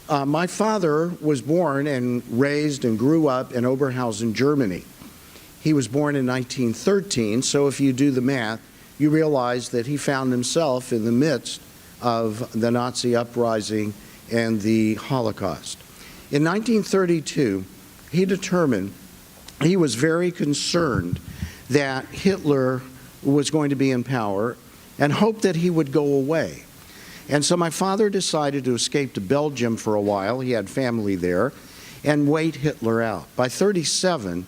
My father was born and raised and grew up in Oberhausen, Germany. He was born in 1913, so if you do the math, you realize that he found himself in the midst of the Nazi uprising and the Holocaust. In 1932, he determined he was very concerned that Hitler was going to be in power and hoped that he would go away. And so my father decided to escape to Belgium for a while. He had family there, and wait Hitler out. By 1937,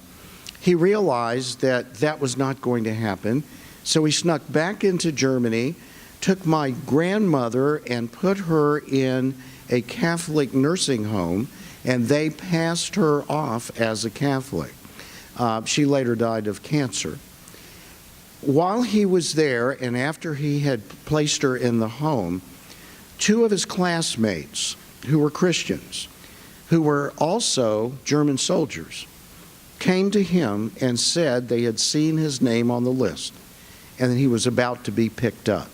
he realized that that was not going to happen. So he snuck back into Germany, took my grandmother and put her in a Catholic nursing home, and they passed her off as a Catholic. She later died of cancer. While he was there, and after he had placed her in the home, two of his classmates, who were Christians, who were also German soldiers, came to him and said they had seen his name on the list and that he was about to be picked up.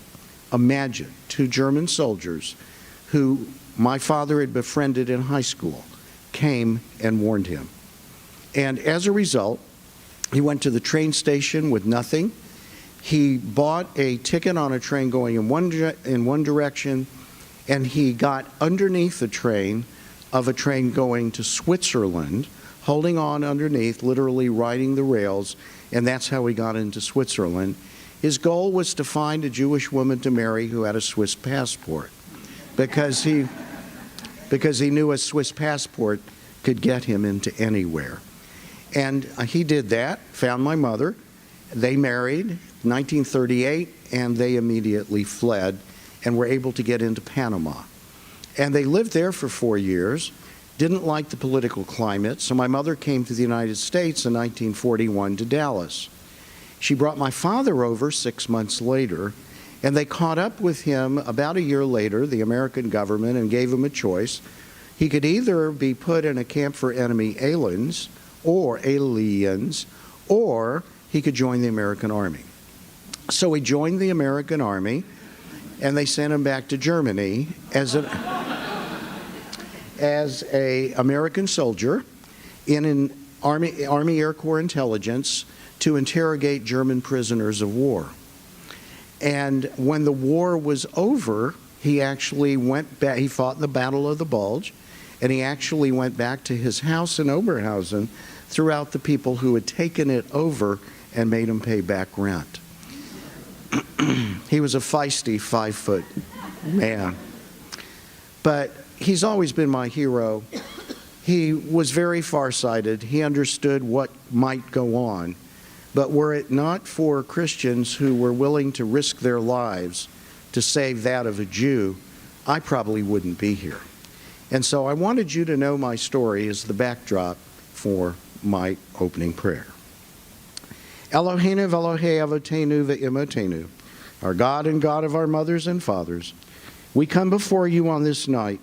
Imagine, two German soldiers who my father had befriended in high school came and warned him. And as a result, he went to the train station with nothing. He bought a ticket on a train going in one direction, and he got underneath the train of a train going to Switzerland, holding on underneath, literally riding the rails, and that's how he got into Switzerland. His goal was to find a Jewish woman to marry who had a Swiss passport, because he knew a Swiss passport could get him into anywhere. And he did that, found my mother. They married in 1938, and they immediately fled and were able to get into Panama. And they lived there for 4 years, didn't like the political climate, so my mother came to the United States in 1941 to Dallas. She brought my father over 6 months later, and they caught up with him about a year later, the American government, and gave him a choice. He could either be put in a camp for enemy aliens, or he could join the American Army. So he joined the American Army, and they sent him back to Germany as an American soldier in an Army Air Corps intelligence to interrogate German prisoners of war. And when the war was over, he actually went back. He fought in the Battle of the Bulge, and he actually went back to his house in Oberhausen, threw out the people who had taken it over and made him pay back rent. He was a feisty 5-foot man. But he's always been my hero. He was very farsighted. He understood what might go on. But were it not for Christians who were willing to risk their lives to save that of a Jew, I probably wouldn't be here. And so I wanted you to know my story as the backdrop for my opening prayer. Eloheinu v'Elohei avotenu v'imotenu, our God and God of our mothers and fathers, we come before you on this night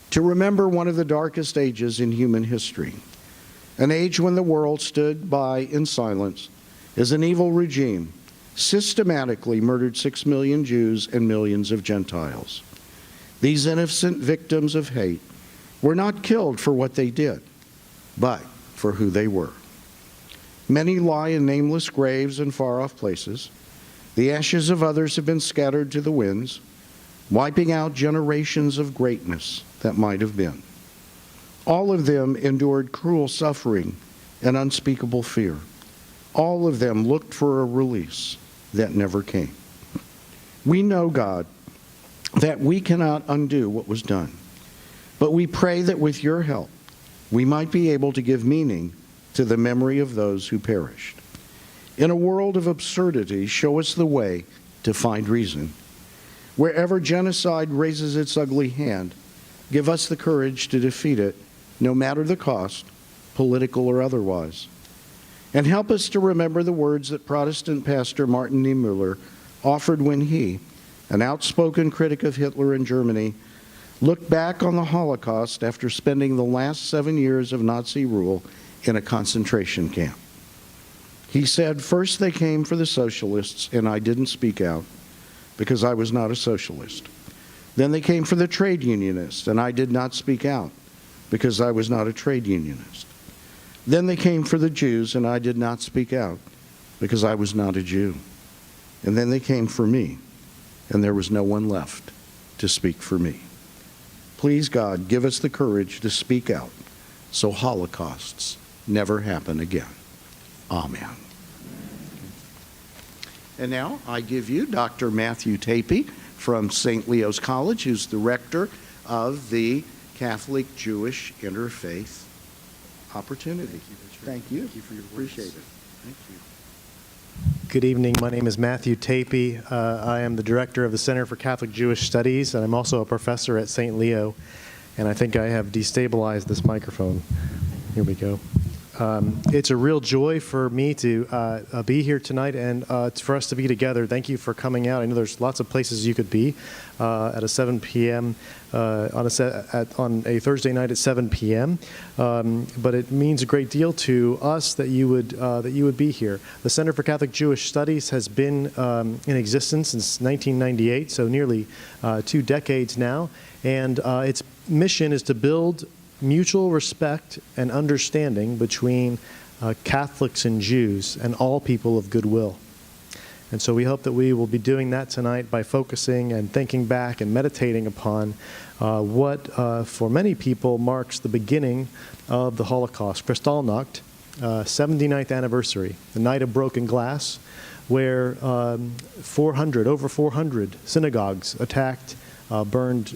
to remember one of the darkest ages in human history, an age when the world stood by in silence as an evil regime systematically murdered 6 million Jews and millions of Gentiles. These innocent victims of hate were not killed for what they did, but for who they were. Many lie in nameless graves in far-off places. The ashes of others have been scattered to the winds, wiping out generations of greatness that might have been. All of them endured cruel suffering and unspeakable fear. All of them looked for a release that never came. We know, God, that we cannot undo what was done, but we pray that with your help, we might be able to give meaning to the memory of those who perished. In a world of absurdity, show us the way to find reason. Wherever genocide raises its ugly hand, give us the courage to defeat it, no matter the cost, political or otherwise. And help us to remember the words that Protestant pastor Martin Niemöller offered when he, an outspoken critic of Hitler in Germany, looked back on the Holocaust after spending the last 7 years of Nazi rule in a concentration camp. He said, "First they came for the socialists, and I didn't speak out because I was not a socialist. Then they came for the trade unionists, and I did not speak out because I was not a trade unionist. Then they came for the Jews, and I did not speak out because I was not a Jew. And then they came for me, and there was no one left to speak for me. Please, God, give us the courage to speak out so holocausts never happen again. Amen. And now I give you Dr. Matthew Tapey from St. Leo's College, who's the rector of the Catholic Jewish Interfaith Opportunity. Thank you. Thank you for your words. Appreciate it. Thank you. Good evening. My name is Matthew Tapey. I am the director of the Center for Catholic Jewish Studies, and I'm also a professor at St. Leo. And I think I have destabilized this microphone. Here we go. It's a real joy for me to be here tonight and for us to be together. Thank you for coming out. I know there's lots of places you could be at a 7 p.m. On a Thursday night at 7 p.m. But it means a great deal to us that you would be here. The Center for Catholic Jewish Studies has been in existence since 1998, so nearly 2 decades now, and its mission is to build mutual respect and understanding between Catholics and Jews and all people of goodwill. And so we hope that we will be doing that tonight by focusing and thinking back and meditating upon what for many people marks the beginning of the Holocaust, Kristallnacht, 79th anniversary, the night of broken glass, where over 400 synagogues attacked, burned,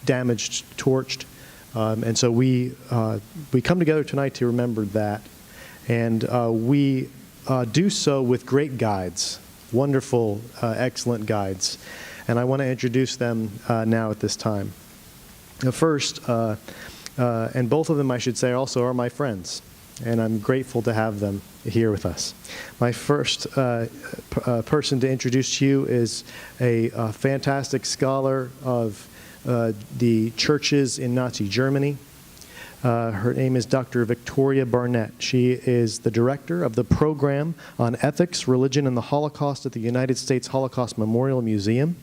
damaged, torched. And so we come together tonight to remember that, and we do so with great guides, wonderful, excellent guides, and I want to introduce them now at this time. First, and both of them, I should say, also are my friends, and I'm grateful to have them here with us. My first person to introduce to you is a fantastic scholar of the churches in Nazi Germany. Her name is Dr. Victoria Barnett. She is the director of the program on ethics, religion, and the Holocaust at the United States Holocaust Memorial Museum.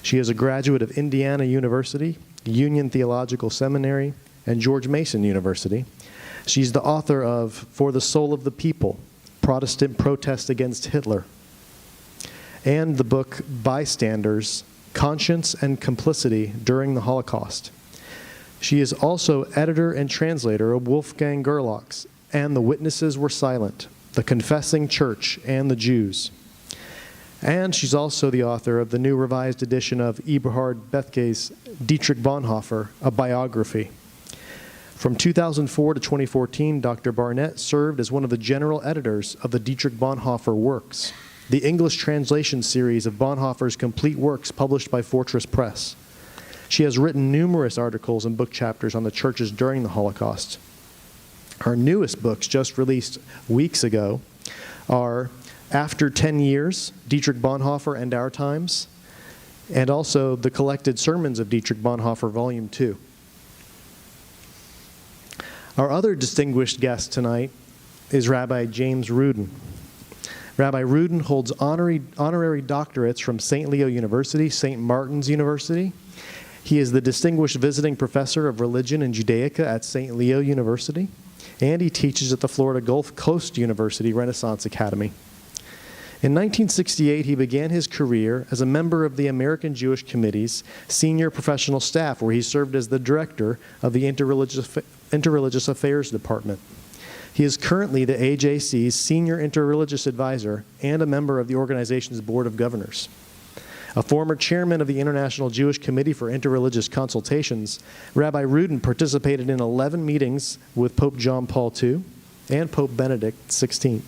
She is a graduate of Indiana University, Union Theological Seminary, and George Mason University. She's the author of For the Soul of the People, Protestant Protest Against Hitler, and the book Bystanders, Conscience and Complicity During the Holocaust. She is also editor and translator of Wolfgang Gerlach's And the Witnesses Were Silent, The Confessing Church and the Jews. And she's also the author of the new revised edition of Eberhard Bethge's Dietrich Bonhoeffer, a biography. From 2004 to 2014, Dr. Barnett served as one of the general editors of the Dietrich Bonhoeffer works, the English translation series of Bonhoeffer's complete works published by Fortress Press. She has written numerous articles and book chapters on the churches during the Holocaust. Her newest books, just released weeks ago, are After 10 Years, Dietrich Bonhoeffer and Our Times, and also the collected sermons of Dietrich Bonhoeffer, Volume 2. Our other distinguished guest tonight is Rabbi James Rudin. Rabbi Rudin holds honorary doctorates from St. Leo University, St. Martin's University. He is the Distinguished Visiting Professor of Religion and Judaica at St. Leo University, and he teaches at the Florida Gulf Coast University Renaissance Academy. In 1968, he began his career as a member of the American Jewish Committee's senior professional staff, where he served as the director of the Interreligious Affairs Department. He is currently the AJC's Senior Interreligious Advisor and a member of the organization's Board of Governors. A former chairman of the International Jewish Committee for Interreligious Consultations, Rabbi Rudin participated in 11 meetings with Pope John Paul II and Pope Benedict XVI.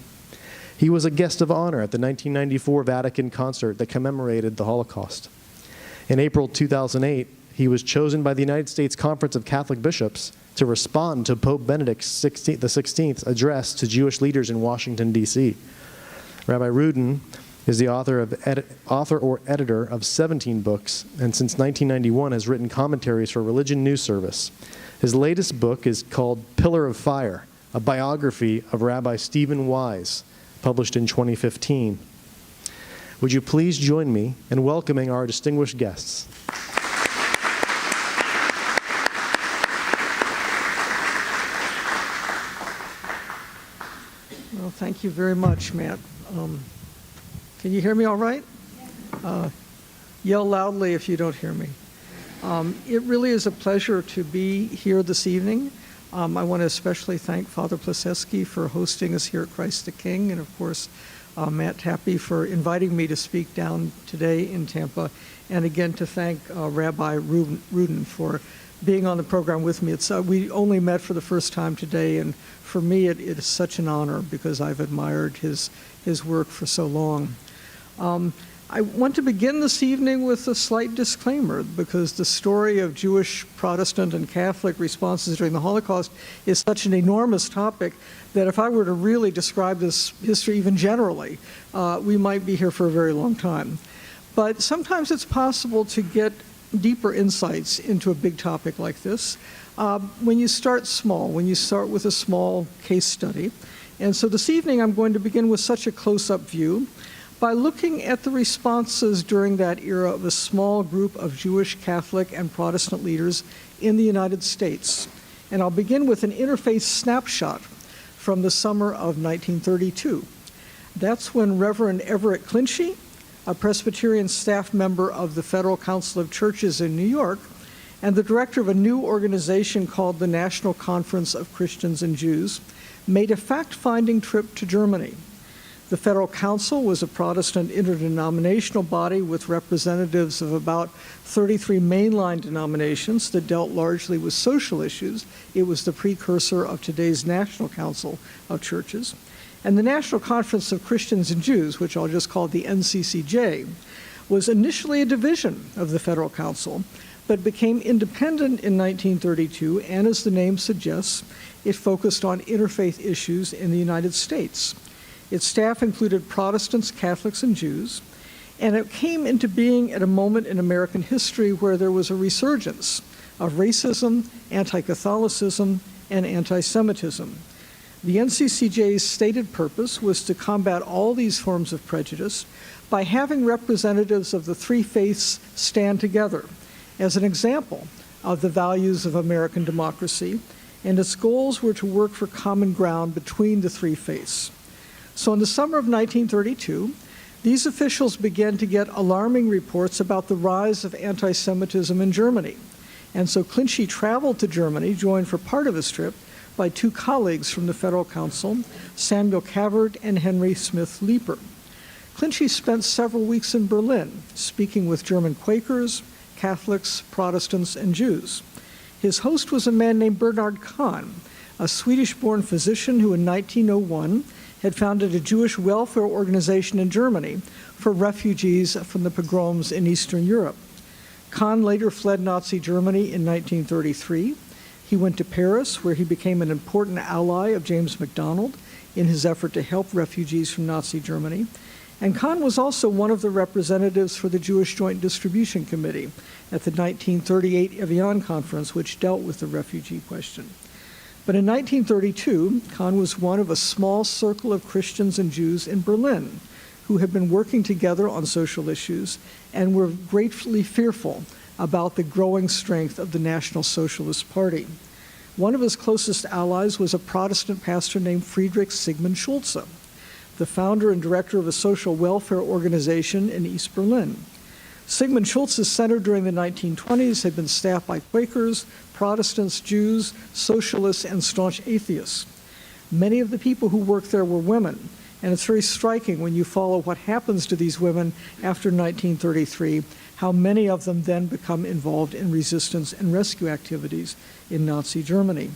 He was a guest of honor at the 1994 Vatican concert that commemorated the Holocaust. In April 2008, he was chosen by the United States Conference of Catholic Bishops to respond to Pope Benedict XVI's address to Jewish leaders in Washington, D.C. Rabbi Rudin is the author or editor of 17 books, and since 1991 has written commentaries for Religion News Service. His latest book is called Pillar of Fire, a biography of Rabbi Stephen Wise, published in 2015. Would you please join me in welcoming our distinguished guests? Thank you very much, Matt. Can you hear me all right? Yell loudly if you don't hear me. It really is a pleasure to be here this evening. I want to especially thank Father Plaseski for hosting us here at Christ the King, and of course, Matt Tappy for inviting me to speak down today in Tampa, and again to thank Rabbi Rudin for being on the program with me. We only met for the first time today, and for me it is such an honor because I've admired his work for so long. I want to begin this evening with a slight disclaimer because the story of Jewish, Protestant, and Catholic responses during the Holocaust is such an enormous topic that if I were to really describe this history even generally, we might be here for a very long time. But sometimes it's possible to get deeper insights into a big topic like this when you start small, when you start with a small case study. And so this evening I'm going to begin with such a close-up view by looking at the responses during that era of a small group of Jewish, Catholic, and Protestant leaders in the United States. And I'll begin with an interfaith snapshot from the summer of 1932. That's when Reverend Everett Clinchy, a Presbyterian staff member of the Federal Council of Churches in New York, and the director of a new organization called the National Conference of Christians and Jews, made a fact-finding trip to Germany. The Federal Council was a Protestant interdenominational body with representatives of about 33 mainline denominations that dealt largely with social issues. It was the precursor of today's National Council of Churches. And the National Conference of Christians and Jews, which I'll just call the NCCJ, was initially a division of the Federal Council, but became independent in 1932, and as the name suggests, it focused on interfaith issues in the United States. Its staff included Protestants, Catholics, and Jews, and it came into being at a moment in American history where there was a resurgence of racism, anti-Catholicism, and anti-Semitism. The NCCJ's stated purpose was to combat all these forms of prejudice by having representatives of the three faiths stand together as an example of the values of American democracy, and its goals were to work for common ground between the three faiths. So in the summer of 1932, these officials began to get alarming reports about the rise of anti-Semitism in Germany. And so Clinchy traveled to Germany, joined for part of his trip by two colleagues from the Federal Council, Samuel Cavert and Henry Smith Leeper. Clinchy spent several weeks in Berlin, speaking with German Quakers, Catholics, Protestants, and Jews. His host was a man named Bernhard Kahn, a Swedish-born physician who in 1901 had founded a Jewish welfare organization in Germany for refugees from the pogroms in Eastern Europe. Kahn later fled Nazi Germany in 1933. He went to Paris, where he became an important ally of James MacDonald in his effort to help refugees from Nazi Germany. And Kahn was also one of the representatives for the Jewish Joint Distribution Committee at the 1938 Evian Conference, which dealt with the refugee question. But in 1932, Kahn was one of a small circle of Christians and Jews in Berlin who had been working together on social issues and were gratefully fearful about the growing strength of the National Socialist Party. One of his closest allies was a Protestant pastor named Friedrich Sigmund Schulze, the founder and director of a social welfare organization in East Berlin. Sigmund Schulze's center during the 1920s had been staffed by Quakers, Protestants, Jews, socialists, and staunch atheists. Many of the people who worked there were women, and it's very striking when you follow what happens to these women after 1933, how many of them then become involved in resistance and rescue activities in Nazi Germany.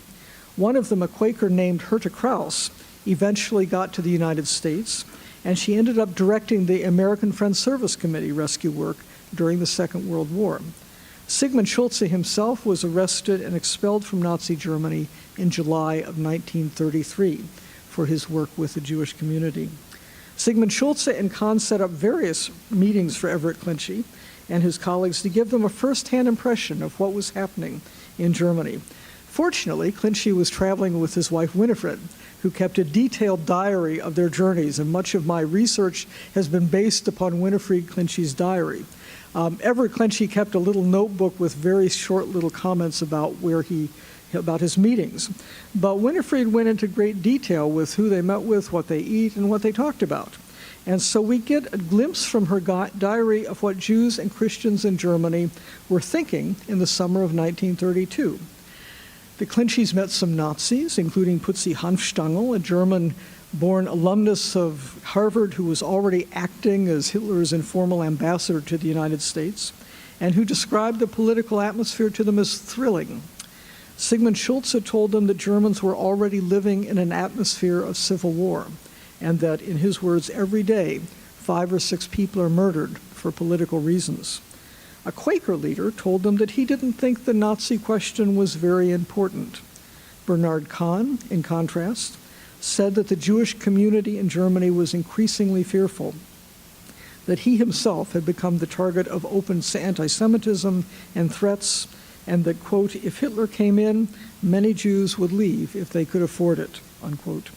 One of them, a Quaker named Herta Kraus, eventually got to the United States, and she ended up directing the American Friends Service Committee rescue work during the Second World War. Sigmund Schulze himself was arrested and expelled from Nazi Germany in July of 1933 for his work with the Jewish community. Sigmund Schulze and Kahn set up various meetings for Everett Clinchy and his colleagues to give them a first-hand impression of what was happening in Germany. Fortunately, Clinchy was traveling with his wife Winifred, who kept a detailed diary of their journeys, and much of my research has been based upon Winifred Clinchy's diary. Everett Clinchey kept a little notebook with very short little comments about about his meetings. But Winifred went into great detail with who they met with, what they eat, and what they talked about. And so we get a glimpse from her diary of what Jews and Christians in Germany were thinking in the summer of 1932. The Clincheys met some Nazis, including Putzi Hanfstangl, a German-born alumnus of Harvard who was already acting as Hitler's informal ambassador to the United States, and who described the political atmosphere to them as thrilling. Sigmund Schultz had told them that Germans were already living in an atmosphere of civil war, and that, in his words, every day 5 or 6 people are murdered for political reasons. A Quaker leader told them that he didn't think the Nazi question was very important. Bernard Kahn, in contrast, said that the Jewish community in Germany was increasingly fearful, that he himself had become the target of open anti-Semitism and threats, and that, quote, if Hitler came in, many Jews would leave if they could afford it, unquote.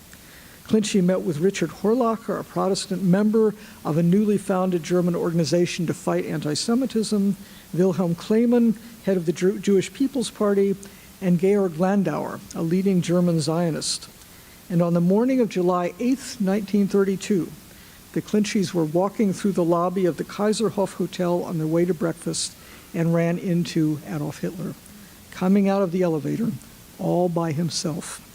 Clinchey met with Richard Horlacher, a Protestant member of a newly founded German organization to fight anti-Semitism, Wilhelm Kleiman, head of the Jewish People's Party, and Georg Landauer, a leading German Zionist. And on the morning of July 8, 1932, the Clincheys were walking through the lobby of the Kaiserhof Hotel on their way to breakfast and ran into Adolf Hitler, coming out of the elevator all by himself.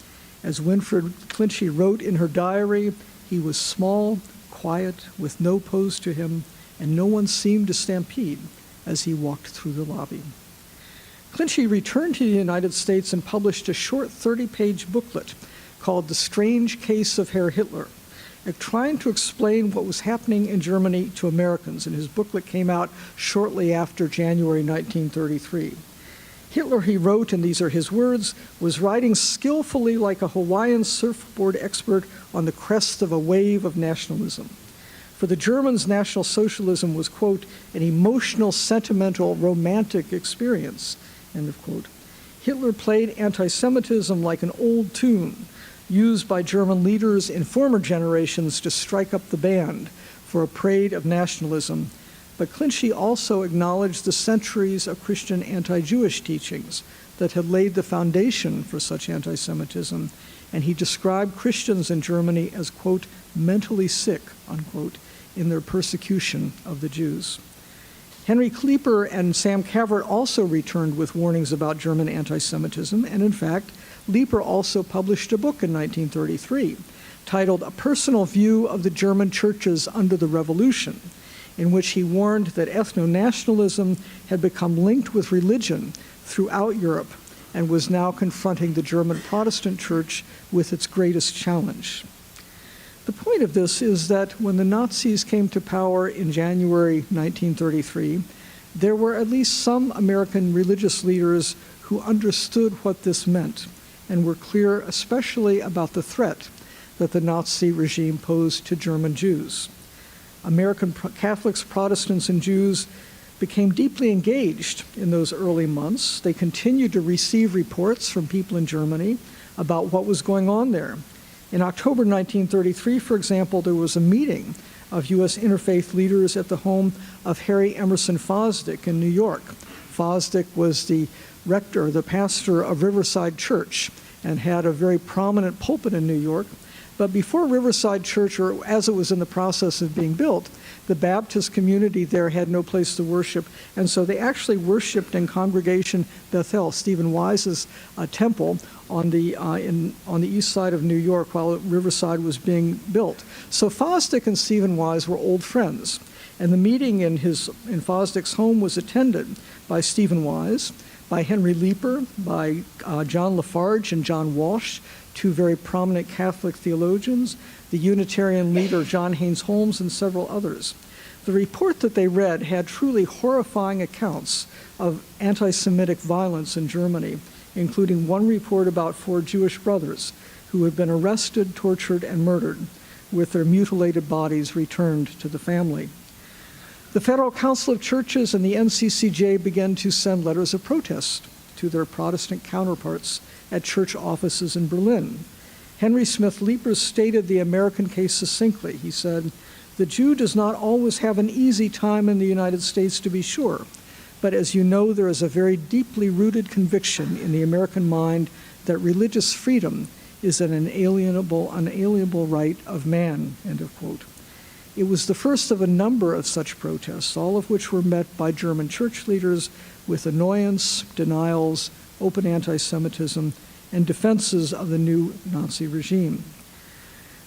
As Winifred Clinchey wrote in her diary, he was small, quiet, with no pose to him, and no one seemed to stampede as he walked through the lobby. Clinchey returned to the United States and published a short 30-page booklet called The Strange Case of Herr Hitler, trying to explain what was happening in Germany to Americans, and his booklet came out shortly after January 1933. Hitler, he wrote, and these are his words, was riding skillfully like a Hawaiian surfboard expert on the crest of a wave of nationalism. For the Germans, National Socialism was, quote, an emotional, sentimental, romantic experience, end of quote. Hitler played anti-Semitism like an old tune used by German leaders in former generations to strike up the band for a parade of nationalism. But Clinchey also acknowledged the centuries of Christian anti-Jewish teachings that had laid the foundation for such anti-Semitism, and he described Christians in Germany as, quote, mentally sick, unquote, in their persecution of the Jews. Henry Kleeper and Sam Cavert also returned with warnings about German anti-Semitism, and in fact, Leeper also published a book in 1933 titled A Personal View of the German Churches Under the Revolution, in which he warned that ethno-nationalism had become linked with religion throughout Europe and was now confronting the German Protestant church with its greatest challenge. The point of this is that when the Nazis came to power in January 1933, there were at least some American religious leaders who understood what this meant and were clear especially about the threat that the Nazi regime posed to German Jews. American Catholics, Protestants, and Jews became deeply engaged in those early months. They continued to receive reports from people in Germany about what was going on there. In October 1933, for example, there was a meeting of U.S. interfaith leaders at the home of Harry Emerson Fosdick in New York. Fosdick was the rector, the pastor of Riverside Church, and had a very prominent pulpit in New York. But before Riverside Church, or as it was in the process of being built, the Baptist community there had no place to worship, and so they actually worshipped in Congregation Bethel, Stephen Wise's temple, on the east side of New York while Riverside was being built. So Fosdick and Stephen Wise were old friends, and the meeting in Fosdick's home was attended by Stephen Wise, by Henry Leeper, by John Lafarge and John Walsh, two very prominent Catholic theologians, the Unitarian leader John Haynes Holmes, and several others. The report that they read had truly horrifying accounts of anti-Semitic violence in Germany, including one report about 4 Jewish brothers who had been arrested, tortured, and murdered, with their mutilated bodies returned to the family. The Federal Council of Churches and the NCCJ began to send letters of protest to their Protestant counterparts at church offices in Berlin. Henry Smith Leeper stated the American case succinctly. He said, The Jew does not always have an easy time in the United States, to be sure, but as you know, there is a very deeply rooted conviction in the American mind that religious freedom is an unalienable right of man, end of quote. It was the first of a number of such protests, all of which were met by German church leaders with annoyance, denials, open anti-Semitism, and defenses of the new Nazi regime.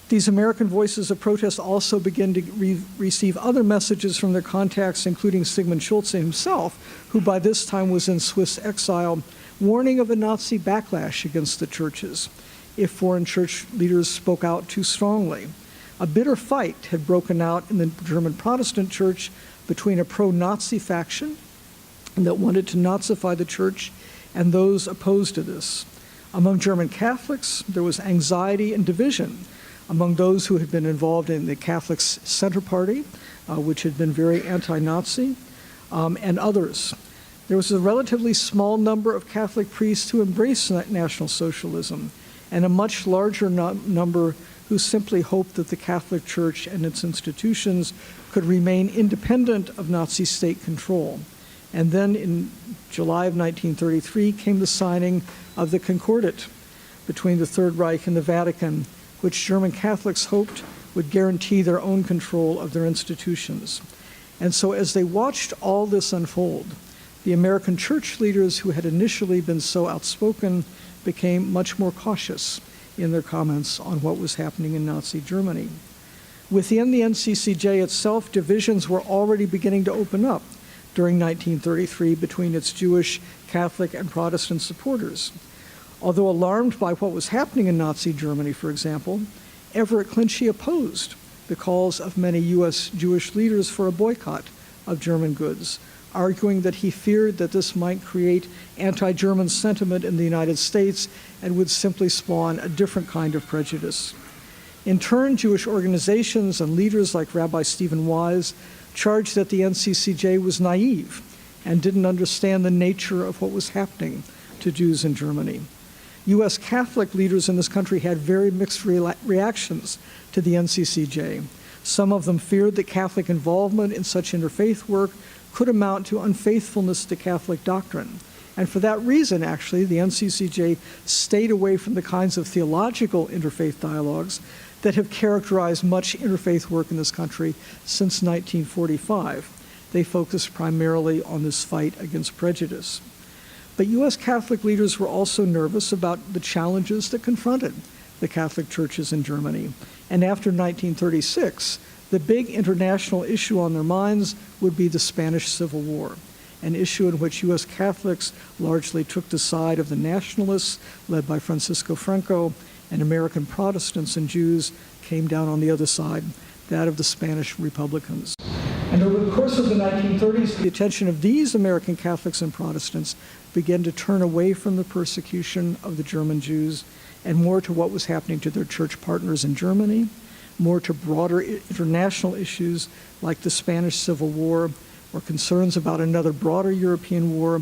These American voices of protest also begin to receive other messages from their contacts, including Sigmund Schulze himself, who by this time was in Swiss exile, warning of a Nazi backlash against the churches if foreign church leaders spoke out too strongly. A bitter fight had broken out in the German Protestant church between a pro-Nazi faction that wanted to Nazify the church and those opposed to this. Among German Catholics, there was anxiety and division among those who had been involved in the Catholic Center Party, which had been very anti-Nazi, and others. There was a relatively small number of Catholic priests who embraced National Socialism, and a much larger number who simply hoped that the Catholic Church and its institutions could remain independent of Nazi state control. And then in July of 1933 came the signing of the Concordat between the Third Reich and the Vatican, which German Catholics hoped would guarantee their own control of their institutions. And so as they watched all this unfold, the American church leaders who had initially been so outspoken became much more cautious in their comments on what was happening in Nazi Germany. Within the NCCJ itself, divisions were already beginning to open up during 1933 between its Jewish, Catholic, and Protestant supporters. Although alarmed by what was happening in Nazi Germany, for example, Everett Clinchy opposed the calls of many U.S. Jewish leaders for a boycott of German goods, arguing that he feared that this might create anti-German sentiment in the United States and would simply spawn a different kind of prejudice. In turn, Jewish organizations and leaders like Rabbi Stephen Wise charged that the NCCJ was naive and didn't understand the nature of what was happening to Jews in Germany. U.S. Catholic leaders in this country had very mixed reactions to the NCCJ. Some of them feared that Catholic involvement in such interfaith work could amount to unfaithfulness to Catholic doctrine. And for that reason, actually, the NCCJ stayed away from the kinds of theological interfaith dialogues that have characterized much interfaith work in this country since 1945. They focused primarily on this fight against prejudice. But U.S. Catholic leaders were also nervous about the challenges that confronted the Catholic churches in Germany. And after 1936, the big international issue on their minds would be the Spanish Civil War, an issue in which U.S. Catholics largely took the side of the nationalists led by Francisco Franco, and American Protestants and Jews came down on the other side, that of the Spanish Republicans. And over the course of the 1930s, the attention of these American Catholics and Protestants began to turn away from the persecution of the German Jews and more to what was happening to their church partners in Germany, more to broader international issues like the Spanish Civil War or concerns about another broader European war,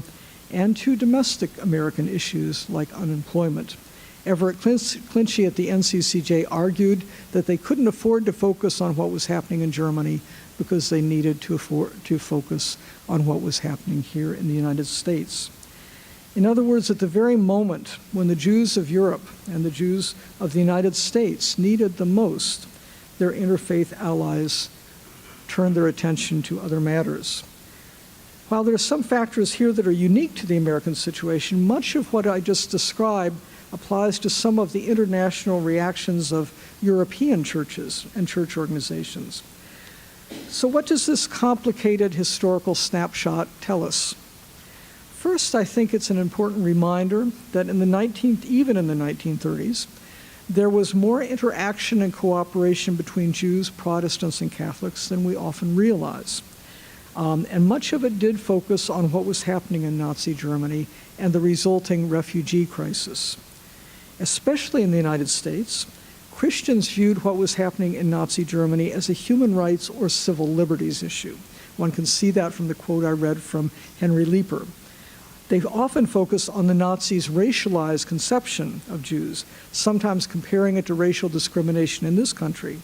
and to domestic American issues like unemployment. Everett Clinchy at the NCCJ argued that they couldn't afford to focus on what was happening in Germany because they needed to focus on what was happening here in the United States. In other words, at the very moment when the Jews of Europe and the Jews of the United States needed the most, their interfaith allies turned their attention to other matters. While there are some factors here that are unique to the American situation, much of what I just described applies to some of the international reactions of European churches and church organizations. So what does this complicated historical snapshot tell us? First, I think it's an important reminder that even in the 1930s, there was more interaction and cooperation between Jews, Protestants, and Catholics than we often realize. And much of it did focus on what was happening in Nazi Germany and the resulting refugee crisis. Especially in the United States, Christians viewed what was happening in Nazi Germany as a human rights or civil liberties issue. One can see that from the quote I read from Henry Leeper. They often focused on the Nazis' racialized conception of Jews, sometimes comparing it to racial discrimination in this country,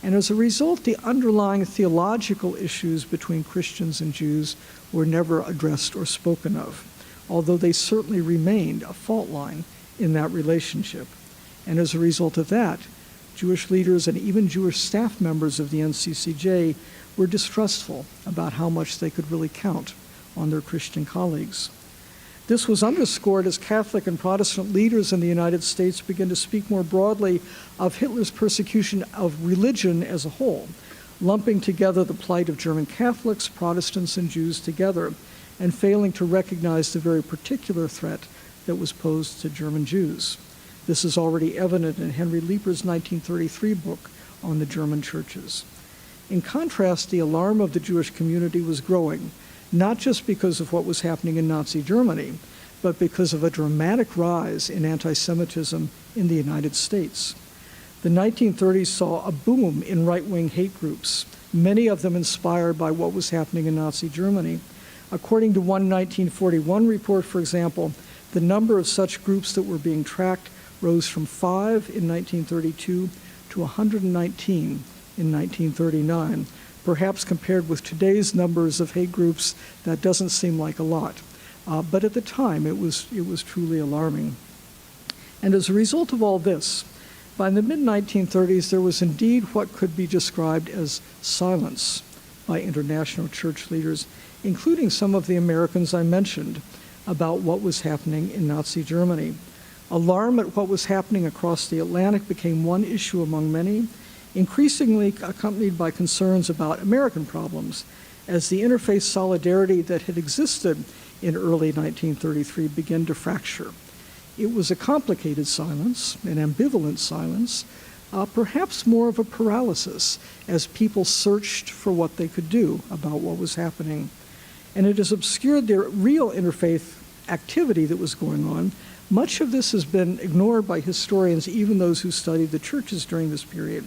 And as a result, the underlying theological issues between Christians and Jews were never addressed or spoken of, although they certainly remained a fault line in that relationship. And as a result of that, Jewish leaders and even Jewish staff members of the NCCJ were distrustful about how much they could really count on their Christian colleagues. This was underscored as Catholic and Protestant leaders in the United States began to speak more broadly of Hitler's persecution of religion as a whole, lumping together the plight of German Catholics, Protestants, and Jews together, and failing to recognize the very particular threat that was posed to German Jews. This is already evident in Henry Leeper's 1933 book on the German churches. In contrast, the alarm of the Jewish community was growing, not just because of what was happening in Nazi Germany, but because of a dramatic rise in anti-Semitism in the United States. The 1930s saw a boom in right-wing hate groups, many of them inspired by what was happening in Nazi Germany. According to one 1941 report, for example, the number of such groups that were being tracked rose from 5 in 1932 to 119 in 1939. Perhaps compared with today's numbers of hate groups, that doesn't seem like a lot. But at the time, it was truly alarming. And as a result of all this, by the mid-1930s, there was indeed what could be described as silence by international church leaders, including some of the Americans I mentioned, about what was happening in Nazi Germany. Alarm at what was happening across the Atlantic became one issue among many, increasingly accompanied by concerns about American problems, as the interfaith solidarity that had existed in early 1933 began to fracture. It was a complicated silence, an ambivalent silence, perhaps more of a paralysis, as people searched for what they could do about what was happening. And it has obscured the real interfaith activity that was going on. Much of this has been ignored by historians, even those who studied the churches during this period.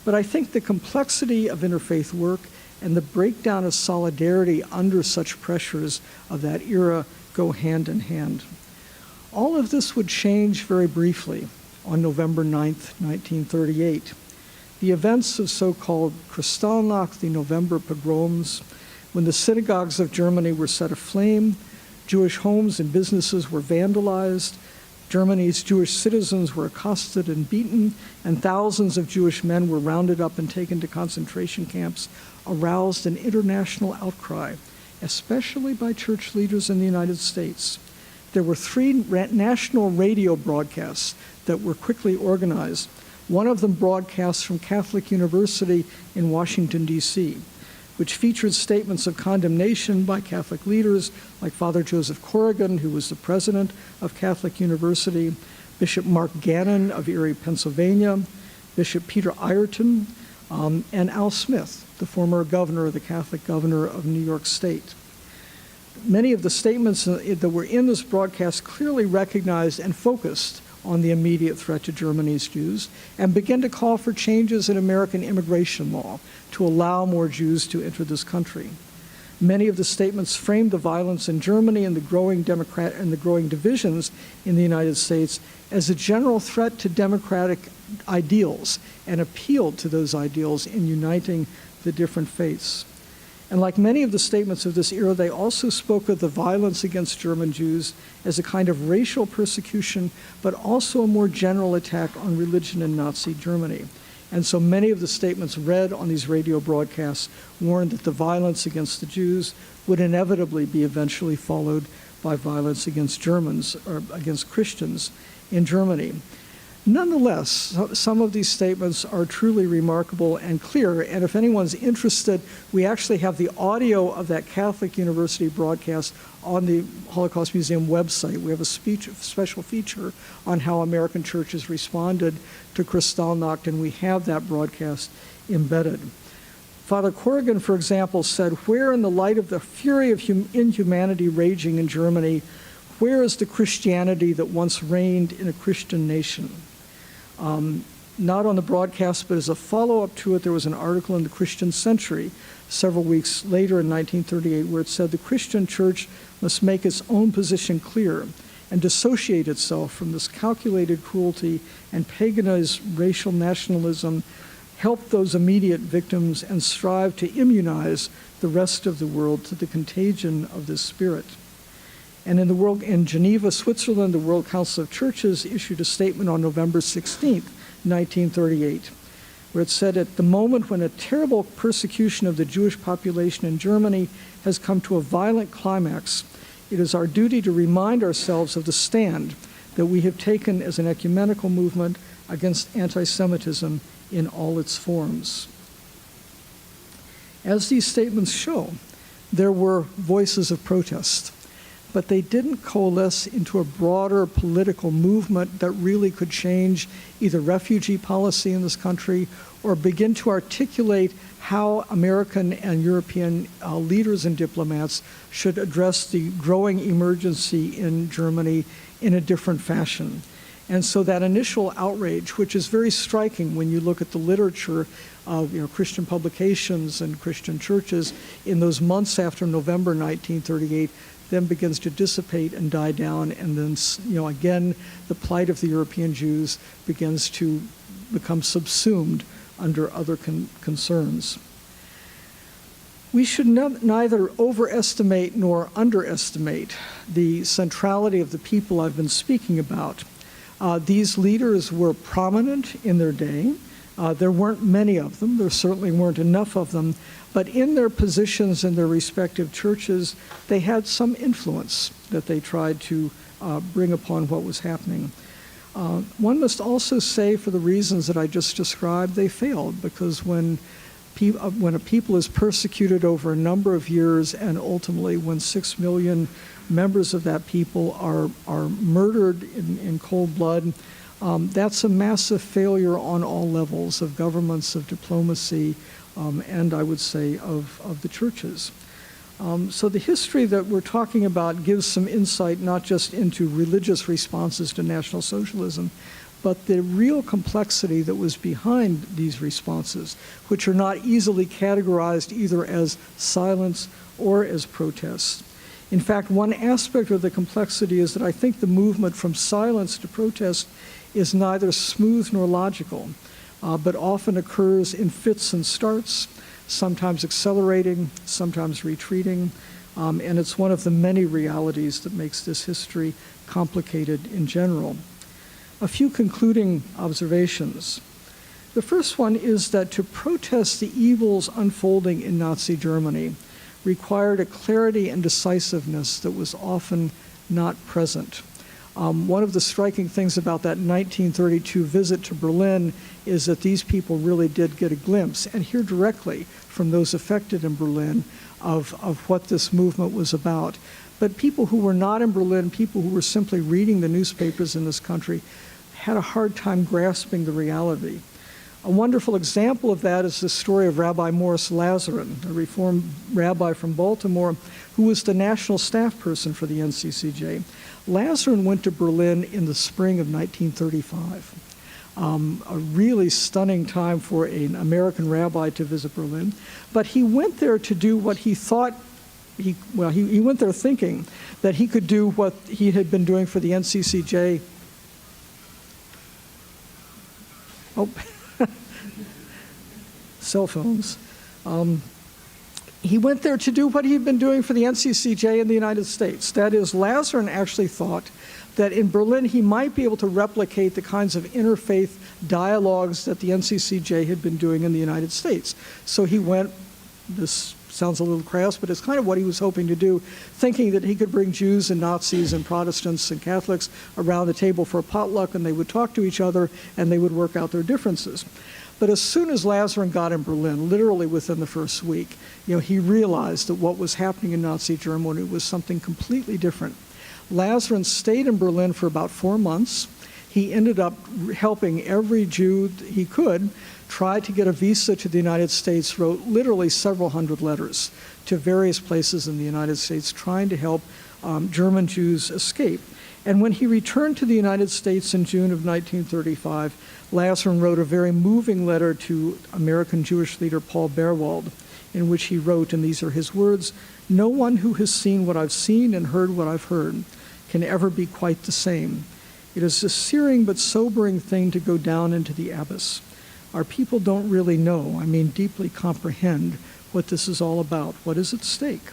But I think the complexity of interfaith work and the breakdown of solidarity under such pressures of that era go hand in hand. All of this would change very briefly on November 9th, 1938. The events of so-called Kristallnacht, the November pogroms, when the synagogues of Germany were set aflame, Jewish homes and businesses were vandalized, Germany's Jewish citizens were accosted and beaten, and thousands of Jewish men were rounded up and taken to concentration camps, aroused an international outcry, especially by church leaders in the United States. There were 3 national radio broadcasts that were quickly organized. One of them broadcast from Catholic University in Washington, D.C., which featured statements of condemnation by Catholic leaders like Father Joseph Corrigan, who was the president of Catholic University, Bishop Mark Gannon of Erie, Pennsylvania, Bishop Peter Ireton, and Al Smith, the former governor, the Catholic governor of New York State. Many of the statements that were in this broadcast clearly recognized and focused on the immediate threat to Germany's Jews and began to call for changes in American immigration law to allow more Jews to enter this country. Many of the statements framed the violence in Germany and the growing divisions in the United States as a general threat to democratic ideals and appealed to those ideals in uniting the different faiths. And like many of the statements of this era, they also spoke of the violence against German Jews as a kind of racial persecution, but also a more general attack on religion in Nazi Germany. And so many of the statements read on these radio broadcasts warned that the violence against the Jews would inevitably be eventually followed by violence against Germans or against Christians in Germany. Nonetheless, some of these statements are truly remarkable and clear, and if anyone's interested, we actually have the audio of that Catholic University broadcast on the Holocaust Museum website. We have a special feature on how American churches responded to Kristallnacht, and we have that broadcast embedded. Father Corrigan, for example, said, "Where in the light of the fury of inhumanity raging in Germany, where is the Christianity that once reigned in a Christian nation?" Not on the broadcast, but as a follow-up to it, there was an article in the Christian Century several weeks later in 1938 where it said the Christian church must make its own position clear and dissociate itself from this calculated cruelty and paganized racial nationalism help those immediate victims, and strive to immunize the rest of the world to the contagion of this spirit. And in Geneva, Switzerland, the World Council of Churches issued a statement on November 16th, 1938, where it said, "At the moment when a terrible persecution of the Jewish population in Germany has come to a violent climax, it is our duty to remind ourselves of the stand that we have taken as an ecumenical movement against anti-Semitism in all its forms." As these statements show, there were voices of protest, but they didn't coalesce into a broader political movement that really could change either refugee policy in this country or begin to articulate how American and European leaders and diplomats should address the growing emergency in Germany in a different fashion. And so that initial outrage, which is very striking when you look at the literature of Christian publications and Christian churches in those months after November 1938, then begins to dissipate and die down, and then again the plight of the European Jews begins to become subsumed under other concerns. We should neither overestimate nor underestimate the centrality of the people I've been speaking about. These leaders were prominent in their day. There weren't many of them. There certainly weren't enough of them. But in their positions in their respective churches, they had some influence that they tried to bring upon what was happening. One must also say, for the reasons that I just described, they failed, because when a people is persecuted over a number of years, and ultimately when 6 million members of that people are murdered in cold blood, that's a massive failure on all levels of governments, of diplomacy, and I would say of the churches. So the history that we're talking about gives some insight not just into religious responses to National Socialism, but the real complexity that was behind these responses, which are not easily categorized either as silence or as protests. In fact, one aspect of the complexity is that I think the movement from silence to protest is neither smooth nor logical, but often occurs in fits and starts, sometimes accelerating, sometimes retreating, and it's one of the many realities that makes this history complicated in general. A few concluding observations. The first one is that to protest the evils unfolding in Nazi Germany required a clarity and decisiveness that was often not present. One of the striking things about that 1932 visit to Berlin is that these people really did get a glimpse and hear directly from those affected in Berlin of what this movement was about. But people who were not in Berlin, people who were simply reading the newspapers in this country, had a hard time grasping the reality. A wonderful example of that is the story of Rabbi Morris Lazarin, a Reformed rabbi from Baltimore, who was the national staff person for the NCCJ. Lazarin went to Berlin in the spring of 1935. A really stunning time for an American rabbi to visit Berlin. But he went there to do what he thought, he went there thinking that he could do what he had been doing for the NCCJ. Oh, cell phones. He went there to do what he'd been doing for the NCCJ in the United States. That is, Lazarin actually thought that in Berlin he might be able to replicate the kinds of interfaith dialogues that the NCCJ had been doing in the United States. So he went, this sounds a little crass, but it's kind of what he was hoping to do, thinking that he could bring Jews and Nazis and Protestants and Catholics around the table for a potluck, and they would talk to each other and they would work out their differences. But as soon as Lazarin got in Berlin, literally within the first week, he realized that what was happening in Nazi Germany was something completely different. Lazarin stayed in Berlin for about 4 months. He ended up helping every Jew he could, tried to get a visa to the United States, wrote literally several hundred letters to various places in the United States trying to help German Jews escape. And when he returned to the United States in June of 1935, Lazarin wrote a very moving letter to American Jewish leader Paul Berwald, in which he wrote, and these are his words, "No one who has seen what I've seen and heard what I've heard can ever be quite the same. It is a searing but sobering thing to go down into the abyss. Our people don't really know, deeply comprehend what this is all about, what is at stake.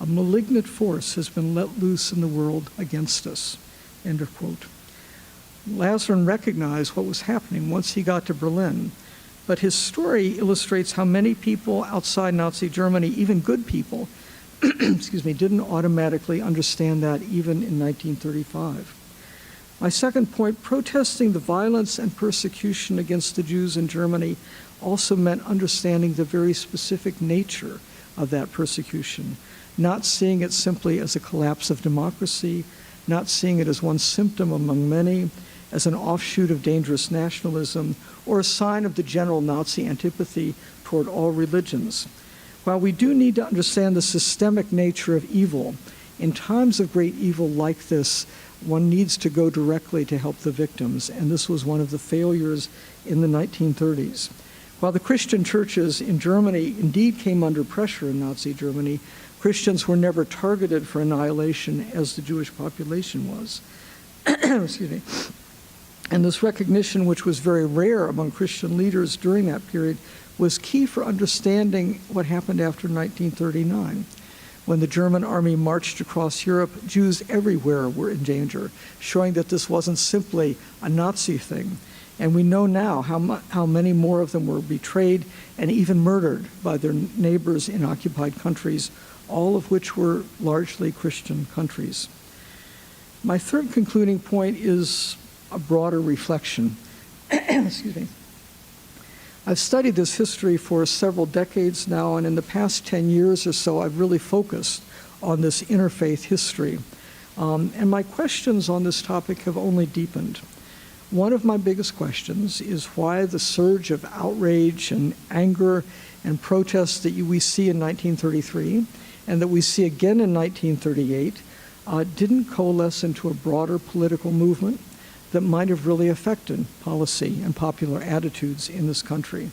A malignant force has been let loose in the world against us, end of quote. Lazarin recognized what was happening once he got to Berlin, but his story illustrates how many people outside Nazi Germany, even good people, didn't automatically understand that even in 1935. My second point, protesting the violence and persecution against the Jews in Germany also meant understanding the very specific nature of that persecution, not seeing it simply as a collapse of democracy, not seeing it as one symptom among many, as an offshoot of dangerous nationalism, or a sign of the general Nazi antipathy toward all religions. While we do need to understand the systemic nature of evil, in times of great evil like this, one needs to go directly to help the victims, and this was one of the failures in the 1930s. While the Christian churches in Germany indeed came under pressure in Nazi Germany, Christians were never targeted for annihilation as the Jewish population was. Excuse me. And this recognition, which was very rare among Christian leaders during that period, was key for understanding what happened after 1939. When the German army marched across Europe, Jews everywhere were in danger, showing that this wasn't simply a Nazi thing. And we know now how many more of them were betrayed and even murdered by their neighbors in occupied countries, all of which were largely Christian countries. My third concluding point is a broader reflection. Excuse me. I've studied this history for several decades now, and in the past 10 years or so, I've really focused on this interfaith history. And my questions on this topic have only deepened. One of my biggest questions is why the surge of outrage and anger and protest that we see in 1933 and that we see again in 1938 didn't coalesce into a broader political movement that might have really affected policy and popular attitudes in this country.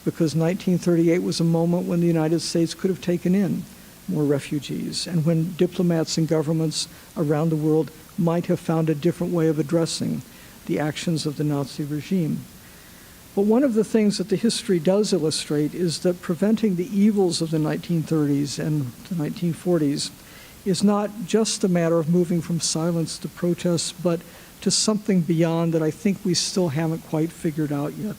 Because 1938 was a moment when the United States could have taken in more refugees, and when diplomats and governments around the world might have found a different way of addressing the actions of the Nazi regime. But one of the things that the history does illustrate is that preventing the evils of the 1930s and the 1940s is not just a matter of moving from silence to protest, but to something beyond that I think we still haven't quite figured out yet.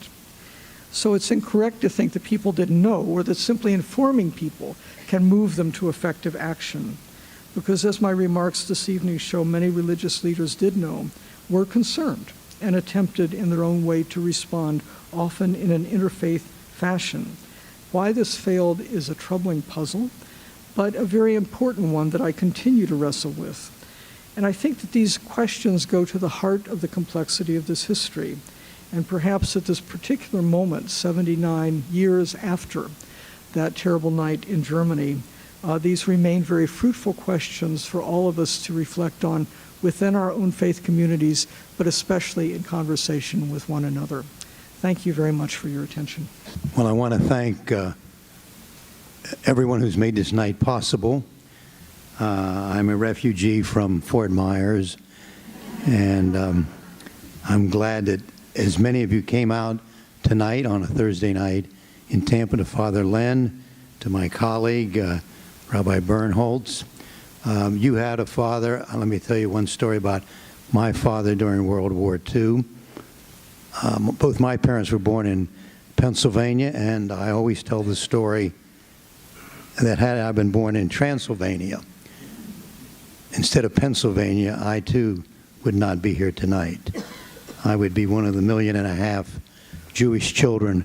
So it's incorrect to think that people didn't know, or that simply informing people can move them to effective action. Because as my remarks this evening show, many religious leaders did know, were concerned, and attempted in their own way to respond, often in an interfaith fashion. Why this failed is a troubling puzzle, but a very important one that I continue to wrestle with. And I think that these questions go to the heart of the complexity of this history. And perhaps at this particular moment, 79 years after that terrible night in Germany, these remain very fruitful questions for all of us to reflect on within our own faith communities, but especially in conversation with one another. Thank you very much for your attention. Well, I want to thank everyone who's made this night possible. I'm a refugee from Fort Myers, and I'm glad that as many of you came out tonight on a Thursday night in Tampa to Father Len, to my colleague, Rabbi Bernholtz. You had a father. Let me tell you one story about my father during World War II. Both my parents were born in Pennsylvania, and I always tell the story that had I been born in Transylvania, instead of Pennsylvania, I too would not be here tonight. I would be one of the 1.5 million Jewish children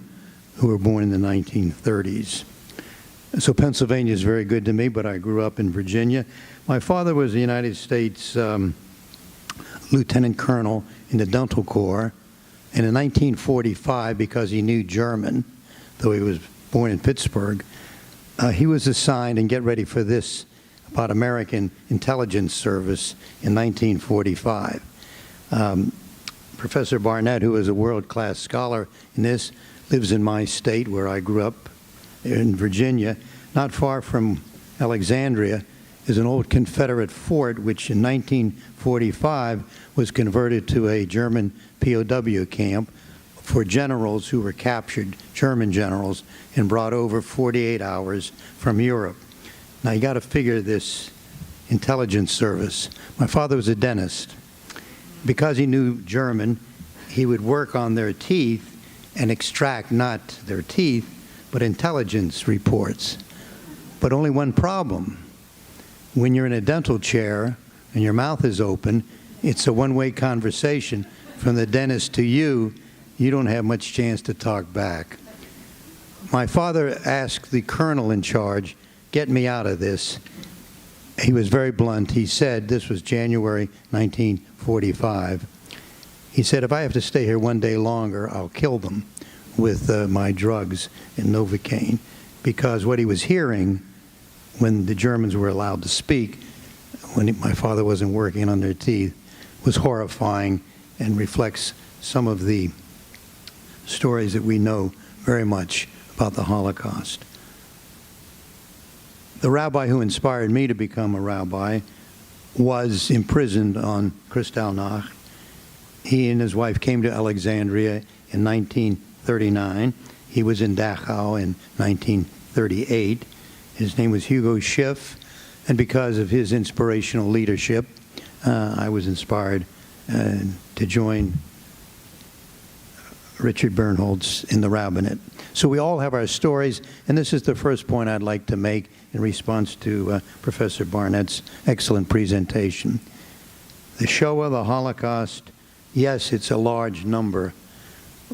who were born in the 1930s. So Pennsylvania is very good to me, but I grew up in Virginia. My father was a United States lieutenant colonel in the Dental Corps. And in 1945, because he knew German, though he was born in Pittsburgh, he was assigned, and get ready for this, about American intelligence service in 1945. Professor Barnett, who is a world-class scholar in this, lives in my state where I grew up in Virginia. Not far from Alexandria is an old Confederate fort which in 1945 was converted to a German POW camp. for generals who were captured, German generals, and brought over 48 hours from Europe. Now, you got to figure this intelligence service. My father was a dentist. Because he knew German, he would work on their teeth and extract not their teeth, but intelligence reports. But only one problem. When you're in a dental chair and your mouth is open, it's a one-way conversation from the dentist to you. You don't have much chance to talk back. My father asked the colonel in charge, get me out of this. He was very blunt. He said, this was January 1945. He said, if I have to stay here one day longer, I'll kill them with my drugs and Novocaine. Because what he was hearing when the Germans were allowed to speak, when my father wasn't working on their teeth, was horrifying and reflects some of the stories that we know very much about the Holocaust. The rabbi who inspired me to become a rabbi was imprisoned on Kristallnacht. He and his wife came to Alexandria in 1939. He was in Dachau in 1938. His name was Hugo Schiff, and because of his inspirational leadership, I was inspired to join Richard Bernholtz in the rabbinate. So we all have our stories, and this is the first point I'd like to make in response to Professor Barnett's excellent presentation. The Shoah, the Holocaust, yes, it's a large number,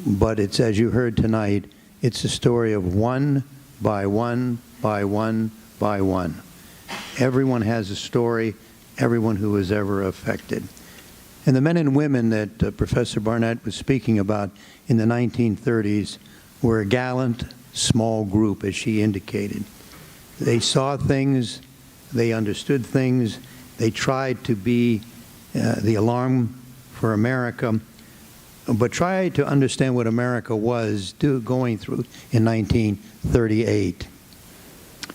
but it's, as you heard tonight, it's a story of one by one by one by one. Everyone has a story, everyone who was ever affected. And the men and women that Professor Barnett was speaking about in the 1930s were a gallant, small group, as she indicated. They saw things, they understood things, they tried to be the alarm for America, but tried to understand what America was going through in 1938.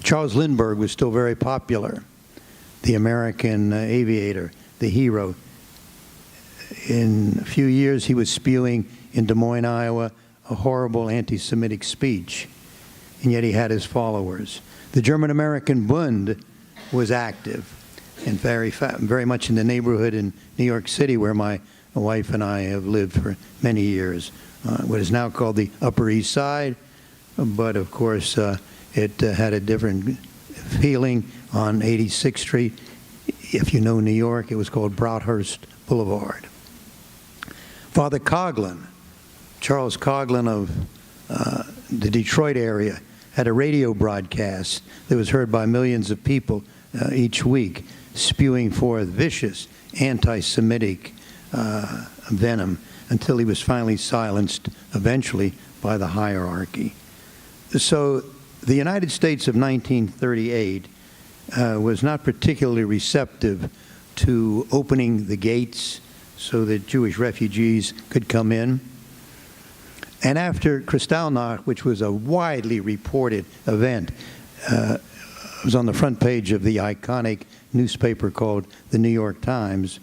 Charles Lindbergh was still very popular, the American aviator, the hero. In a few years, he was spewing in Des Moines, Iowa, a horrible anti-Semitic speech, and yet he had his followers. The German-American Bund was active and very much in the neighborhood in New York City, where my wife and I have lived for many years, what is now called the Upper East Side, but of course it had a different feeling on 86th Street. If you know New York, it was called Broadhurst Boulevard. Father Coughlin, Charles Coughlin of the Detroit area, had a radio broadcast that was heard by millions of people each week, spewing forth vicious anti-Semitic venom until he was finally silenced eventually by the hierarchy. So the United States of 1938 was not particularly receptive to opening the gates so that Jewish refugees could come in. And after Kristallnacht, which was a widely reported event, it was on the front page of the iconic newspaper called the New York Times,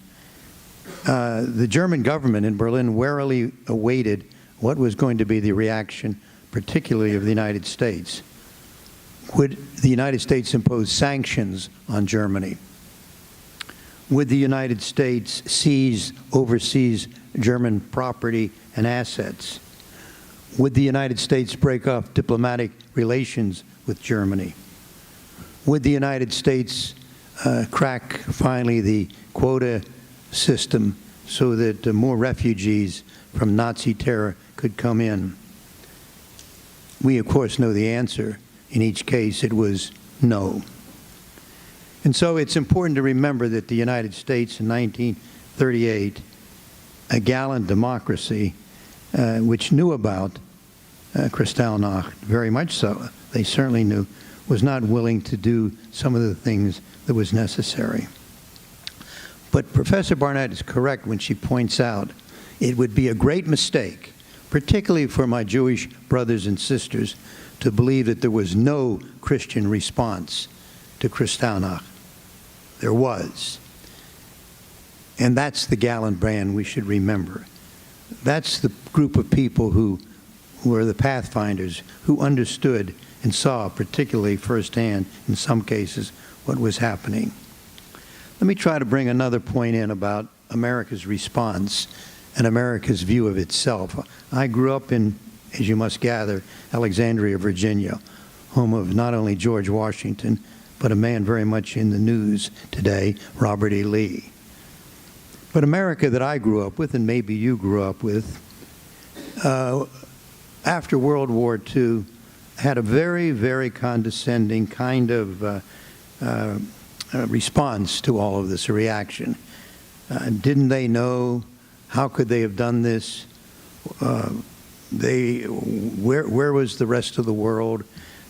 the German government in Berlin warily awaited what was going to be the reaction, particularly of the United States. Would the United States impose sanctions on Germany? Would the United States seize overseas German property and assets? Would the United States break off diplomatic relations with Germany? Would the United States crack finally the quota system so that more refugees from Nazi terror could come in? We, of course, know the answer. In each case, it was no. And so it's important to remember that the United States in 1938, a gallant democracy, which knew about Kristallnacht, very much so, they certainly knew, was not willing to do some of the things that was necessary. But Professor Barnett is correct when she points out it would be a great mistake, particularly for my Jewish brothers and sisters, to believe that there was no Christian response to Kristallnacht. There was. And that's the gallant brand we should remember. That's the group of people who were the pathfinders, who understood and saw, particularly firsthand, in some cases, what was happening. Let me try to bring another point in about America's response and America's view of itself. I grew up in, as you must gather, Alexandria, Virginia, home of not only George Washington, but a man very much in the news today, Robert E. Lee. But America that I grew up with, and maybe you grew up with, after World War II, had a very, very condescending kind of response to all of this, a reaction. Didn't they know? How could they have done this? Where was the rest of the world?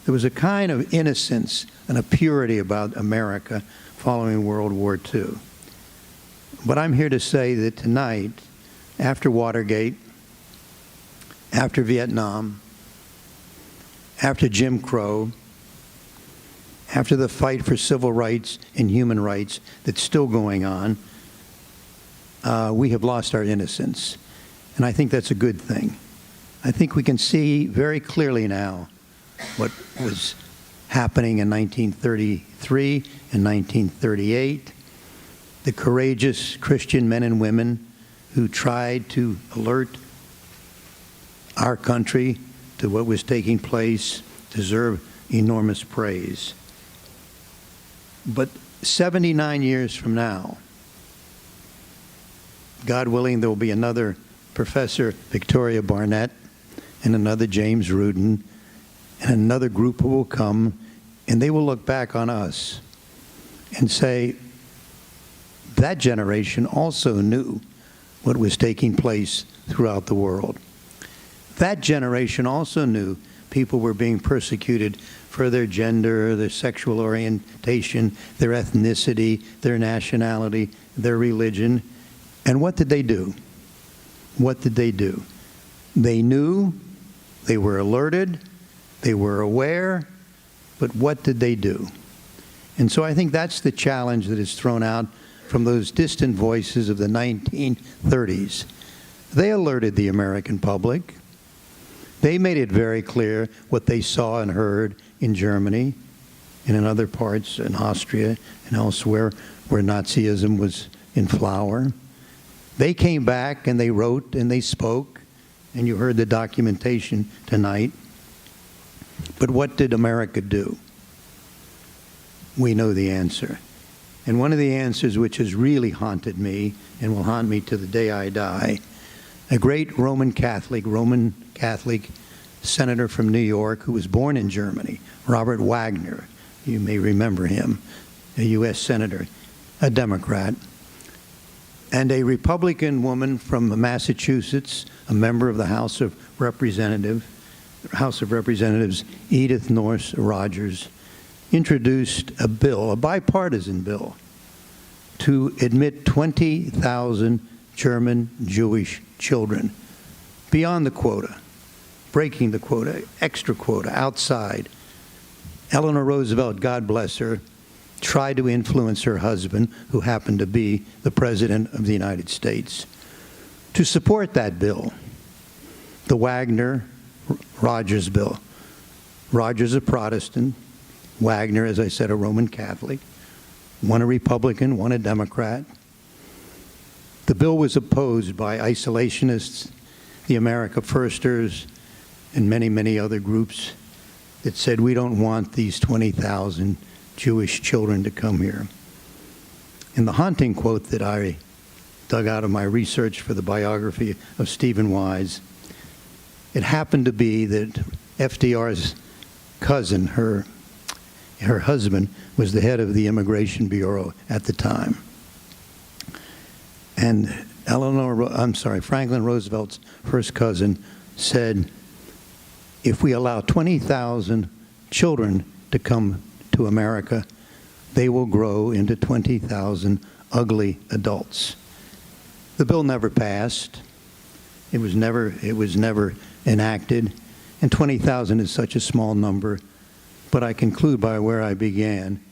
There was a kind of innocence and a purity about America following World War II. But I'm here to say that tonight, after Watergate, after Vietnam, after Jim Crow, after the fight for civil rights and human rights that's still going on, we have lost our innocence. And I think that's a good thing. I think we can see very clearly now what was happening in 1933 and 1938. The courageous Christian men and women who tried to alert our country to what was taking place deserve enormous praise. But 79 years from now, God willing, there will be another Professor Victoria Barnett and another James Rudin and another group who will come, and they will look back on us and say, that generation also knew what was taking place throughout the world. That generation also knew people were being persecuted for their gender, their sexual orientation, their ethnicity, their nationality, their religion. And what did they do? What did they do? They knew, they were alerted, they were aware, but what did they do? And so I think that's the challenge that is thrown out from those distant voices of the 1930s. They alerted the American public. They made it very clear what they saw and heard in Germany and in other parts, in Austria and elsewhere, where Nazism was in flower. They came back and they wrote and they spoke, and you heard the documentation tonight. But what did America do? We know the answer. And one of the answers which has really haunted me and will haunt me to the day I die, a great Roman Catholic senator from New York who was born in Germany, Robert Wagner, you may remember him, a U.S. senator, a Democrat, and a Republican woman from Massachusetts, a member of the House of Representatives, Edith Norris Rogers, introduced a bill, a bipartisan bill, to admit 20,000 German Jewish children beyond the quota, breaking the quota, extra quota, outside. Eleanor Roosevelt, God bless her, tried to influence her husband, who happened to be the President of the United States, to support that bill, the Wagner-Rogers bill. Rogers a Protestant, Wagner, as I said, a Roman Catholic, one a Republican, one a Democrat. The bill was opposed by isolationists, the America Firsters, and many, many other groups that said, we don't want these 20,000 Jewish children to come here. And the haunting quote that I dug out of my research for the biography of Stephen Wise, it happened to be that FDR's cousin, her husband, was the head of the Immigration Bureau at the time. And Franklin Roosevelt's first cousin said, if we allow 20,000 children to come to America, they will grow into 20,000 ugly adults. The bill never passed. It was never enacted. And 20,000 is such a small number. But I conclude by where I began.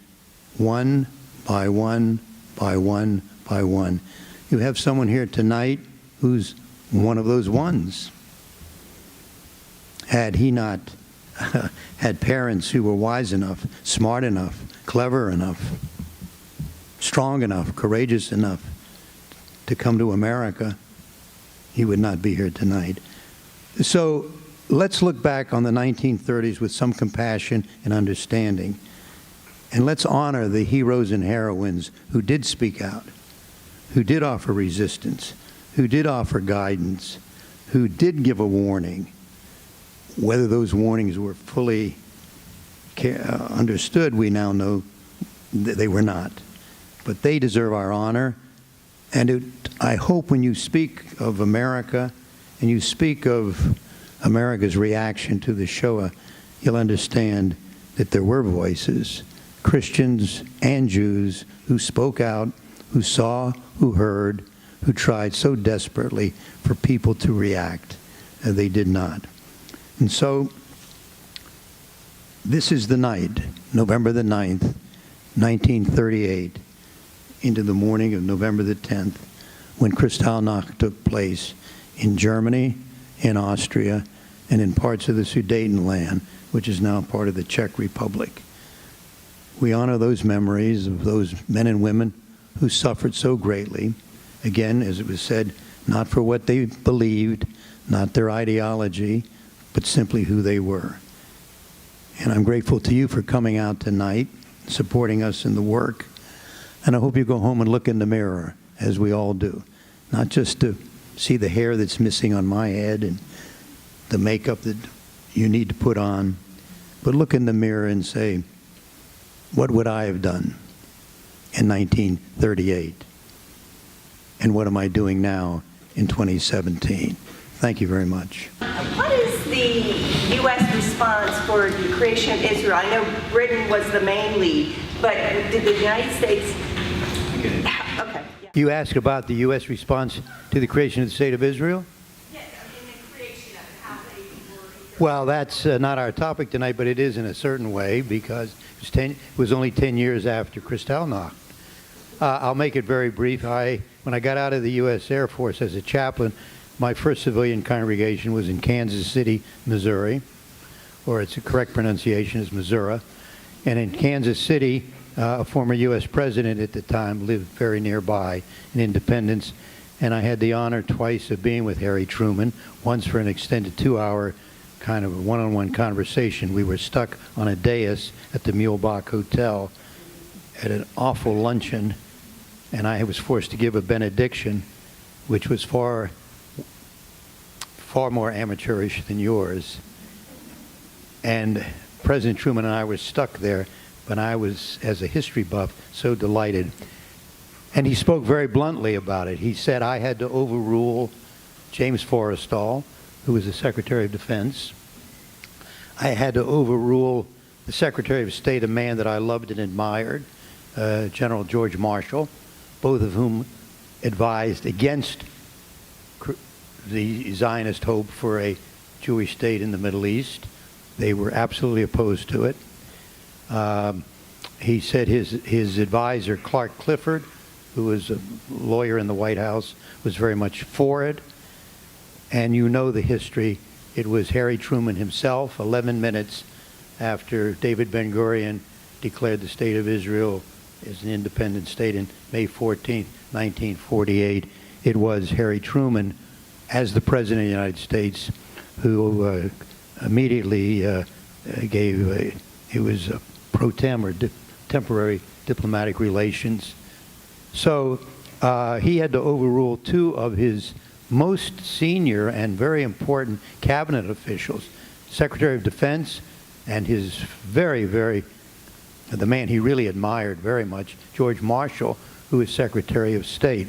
One by one by one by one. You have someone here tonight who's one of those ones. Had he not had parents who were wise enough, smart enough, clever enough, strong enough, courageous enough to come to America, he would not be here tonight. So let's look back on the 1930s with some compassion and understanding. And let's honor the heroes and heroines who did speak out, who did offer resistance, who did offer guidance, who did give a warning. Whether those warnings were fully understood, we now know that they were not. But they deserve our honor. And I hope when you speak of America and you speak of America's reaction to the Shoah, you'll understand that there were voices, Christians and Jews, who spoke out, who saw, who heard, who tried so desperately for people to react. And they did not. And so this is the night, November the 9th, 1938, into the morning of November the 10th, when Kristallnacht took place in Germany, in Austria, and in parts of the Sudetenland, which is now part of the Czech Republic. We honor those memories of those men and women who suffered so greatly, again, as it was said, not for what they believed, not their ideology, but simply who they were. And I'm grateful to you for coming out tonight, supporting us in the work. And I hope you go home and look in the mirror, as we all do. Not just to see the hair that's missing on my head and the makeup that you need to put on, but look in the mirror and say, what would I have done in 1938? And what am I doing now in 2017? Thank you very much. What is the U.S. response for the creation of Israel? I know Britain was the main lead, but did the United States... Okay. Yeah. You asked about the U.S. response to the creation of the State of Israel? Yes, I mean the creation of it, how they were... Well, that's not our topic tonight, but it is in a certain way, because it was only 10 years after Kristallnacht. I'll make it very brief. When I got out of the U.S. Air Force as a chaplain, my first civilian congregation was in Kansas City, Missouri, or its correct pronunciation is Missouri. And in Kansas City, a former U.S. president at the time lived very nearby in Independence, and I had the honor twice of being with Harry Truman, once for an extended 2-hour kind of one-on-one conversation. We were stuck on a dais at the Muehlbach Hotel at an awful luncheon, and I was forced to give a benediction, which was far more amateurish than yours. And President Truman and I were stuck there, but I was, as a history buff, so delighted. And he spoke very bluntly about it. He said I had to overrule James Forrestal, who was the Secretary of Defense. I had to overrule the Secretary of State, a man that I loved and admired, General George Marshall, both of whom advised against the Zionist hope for a Jewish state in the Middle East. They were absolutely opposed to it. He said his advisor, Clark Clifford, who was a lawyer in the White House, was very much for it. And you know the history. It was Harry Truman himself, 11 minutes after David Ben-Gurion declared the State of Israel as an independent state in May 14, 1948. It was Harry Truman, as the President of the United States, who immediately it was pro tem or temporary diplomatic relations. So he had to overrule two of his most senior and very important cabinet officials, Secretary of Defense and his the man he really admired very much, George Marshall, who was Secretary of State.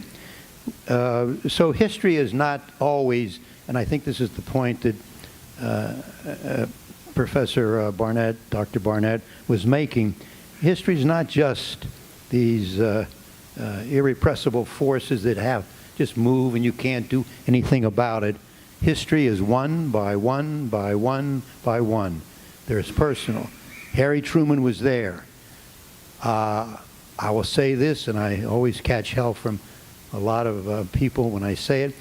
So history is not always, and I think this is the point that Professor Barnett, Dr. Barnett, was making. History is not just these irrepressible forces that just move and you can't do anything about it. History is one by one by one by one. There's personal. Harry Truman was there. I will say this, and I always catch hell from a lot of people when I say it.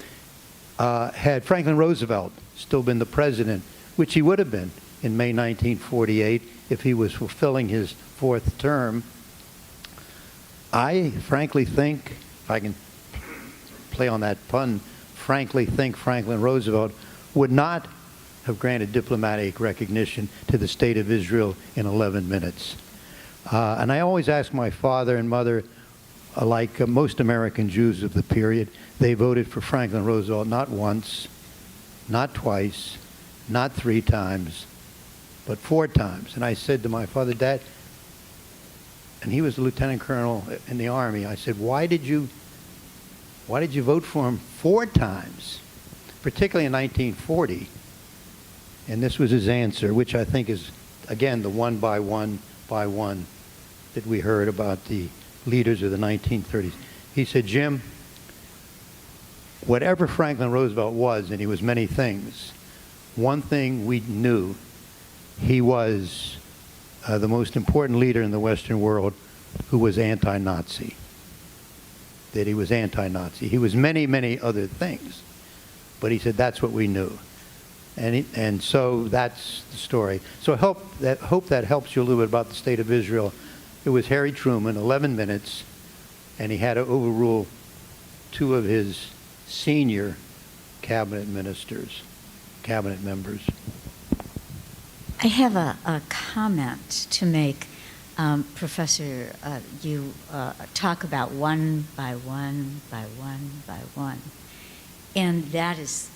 had Franklin Roosevelt still been the president, which he would have been in May 1948 if he was fulfilling his fourth term, I frankly think, if I can play on that pun, frankly think Franklin Roosevelt would not have granted diplomatic recognition to the State of Israel in 11 minutes. And I always ask my father and mother, like most American Jews of the period, they voted for Franklin Roosevelt not once, not twice, not 3 times, but 4 times. And I said to my father, Dad, and he was a lieutenant colonel in the Army, I said, why did you vote for him 4 times, particularly in 1940? And this was his answer, which I think is, again, the one by one that we heard about the leaders of the 1930s. He said, Jim, whatever Franklin Roosevelt was, and he was many things, one thing we knew, he was the most important leader in the Western world who was anti-Nazi. That he was anti-Nazi. He was many, many other things. But he said that's what we knew. And so that's the story. So I hope that helps you a little bit about the State of Israel. It was Harry Truman, 11 minutes, and he had to overrule 2 of his senior cabinet members. I have a comment to make. Professor, you talk about one by one by one by one. And that is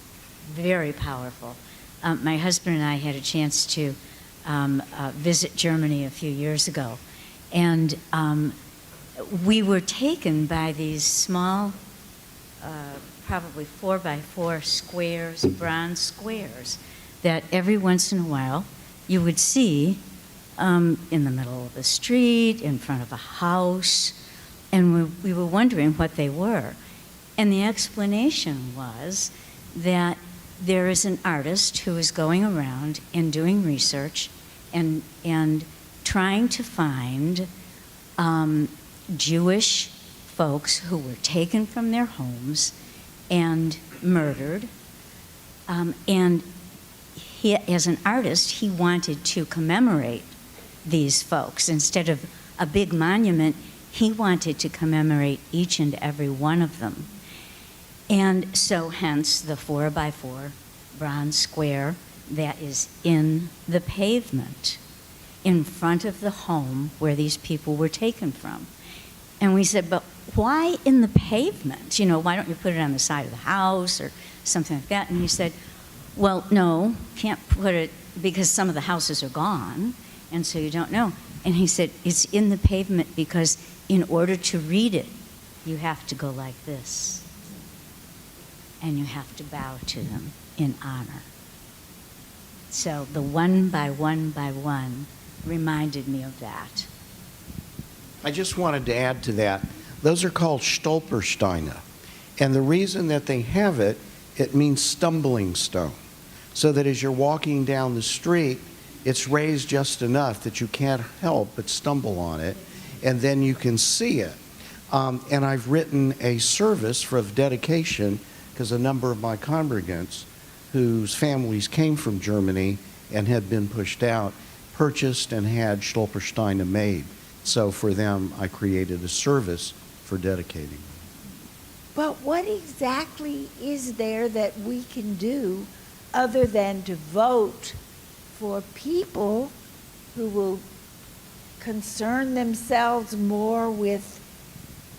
very powerful. My husband and I had a chance to visit Germany a few years ago. And we were taken by these small, probably 4x4 squares, bronze squares, that every once in a while you would see in the middle of the street, in front of a house, and we were wondering what they were. And the explanation was that there is an artist who is going around and doing research and trying to find Jewish folks who were taken from their homes and murdered. And he, as an artist, he wanted to commemorate these folks. Instead of a big monument, he wanted to commemorate each and every one of them. And so hence the 4x4 bronze square that is in the pavement in front of the home where these people were taken from. And we said, but why in the pavement? You know, why don't you put it on the side of the house or something like that? And he said, well, no, can't put it because some of the houses are gone, and so you don't know. And he said, it's in the pavement because in order to read it, you have to go like this. And you have to bow to them in honor. So the one by one reminded me of that. I just wanted to add to that. Those are called Stolpersteine. And the reason that they have it, it means stumbling stone. So that as you're walking down the street, it's raised just enough that you can't help but stumble on it, and then you can see it. And I've written a service for dedication because a number of my congregants whose families came from Germany and had been pushed out purchased and had Stolpersteine made. So for them, I created a service for dedicating. But what exactly is there that we can do other than to vote for people who will concern themselves more with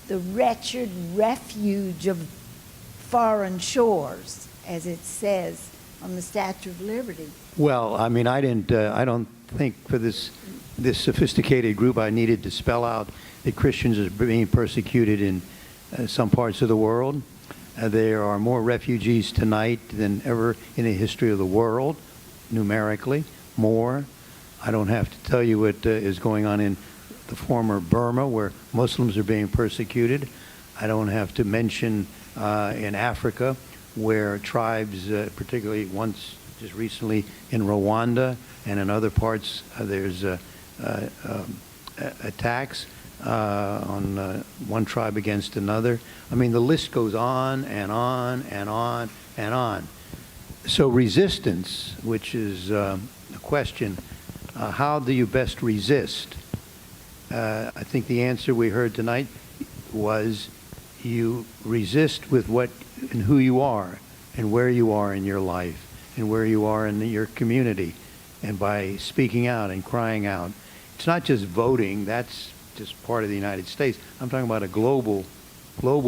the wretched refuge of foreign shores, as it says on the Statue of Liberty? Well, I mean, I don't think for this sophisticated group I needed to spell out that Christians are being persecuted in some parts of the world. There are more refugees tonight than ever in the history of the world, numerically, more. I don't have to tell you what is going on in the former Burma, where Muslims are being persecuted. I don't have to mention in Africa, where tribes, particularly once just recently in Rwanda and in other parts, there's attacks. on one tribe against another. I mean, the list goes on and on and on and on. So resistance, which is a question, how do you best resist? I think the answer we heard tonight was you resist with what and who you are and where you are in your life and where you are in your community, and by speaking out and crying out. It's not just voting, that's just part of the United States. I'm talking about a global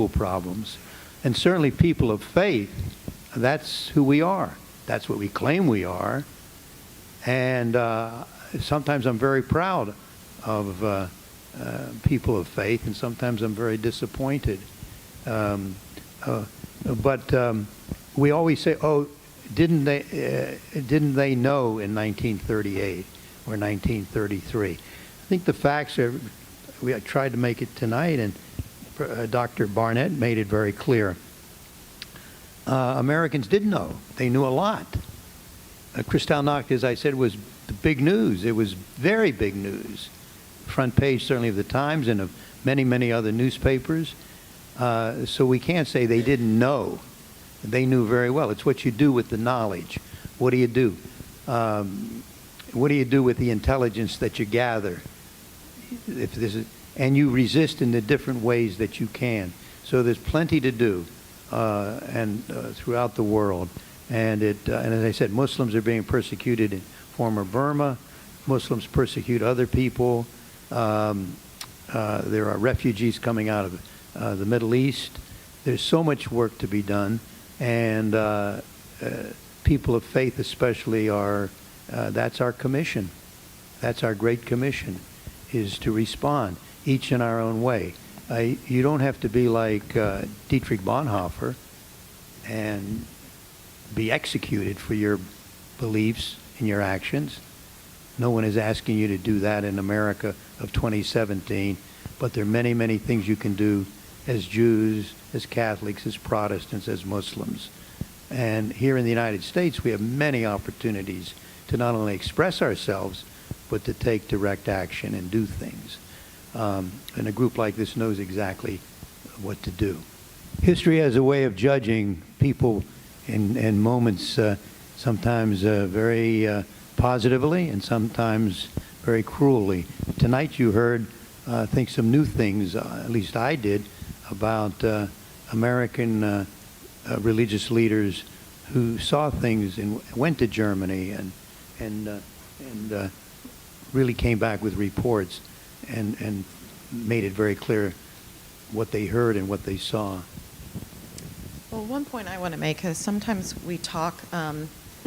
problems. And certainly people of faith, that's who we are. That's what we claim we are. And sometimes I'm very proud of people of faith, and sometimes I'm very disappointed. But we always say, oh, didn't they know in 1938 or 1933? I think the facts are, we tried to make it tonight, and Dr. Barnett made it very clear. Americans did know. They knew a lot. Kristallnacht, as I said, was the big news. It was very big news. Front page, certainly, of the Times and of many, many other newspapers. So we can't say they didn't know. They knew very well. It's what you do with the knowledge. What do you do? What do you do with the intelligence that you gather? If this is, and you resist in the different ways that you can. So there's plenty to do, throughout the world. And as I said, Muslims are being persecuted in former Burma. Muslims persecute other people. There are refugees coming out of the Middle East. There's so much work to be done, and people of faith especially are, that's our commission. That's our great commission, is to respond, each in our own way. You don't have to be like Dietrich Bonhoeffer and be executed for your beliefs and your actions. No one is asking you to do that in America of 2017, but there are many, many things you can do as Jews, as Catholics, as Protestants, as Muslims. And here in the United States, we have many opportunities to not only express ourselves, but to take direct action and do things. And a group like this knows exactly what to do. History has a way of judging people in moments, sometimes very positively and sometimes very cruelly. Tonight you heard, I think, some new things, at least I did, about American religious leaders who saw things and went to Germany and really came back with reports and made it very clear what they heard and what they saw. Well, one point I want to make is sometimes we talk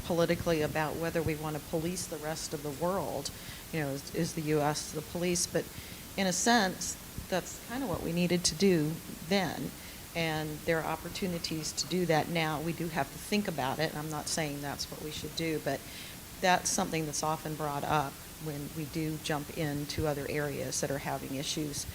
politically about whether we want to police the rest of the world. You know, is the U.S. the police? But in a sense, that's kind of what we needed to do then. And there are opportunities to do that now. We do have to think about it. I'm not saying that's what we should do, but that's something that's often brought up when we do jump into other areas that are having issues.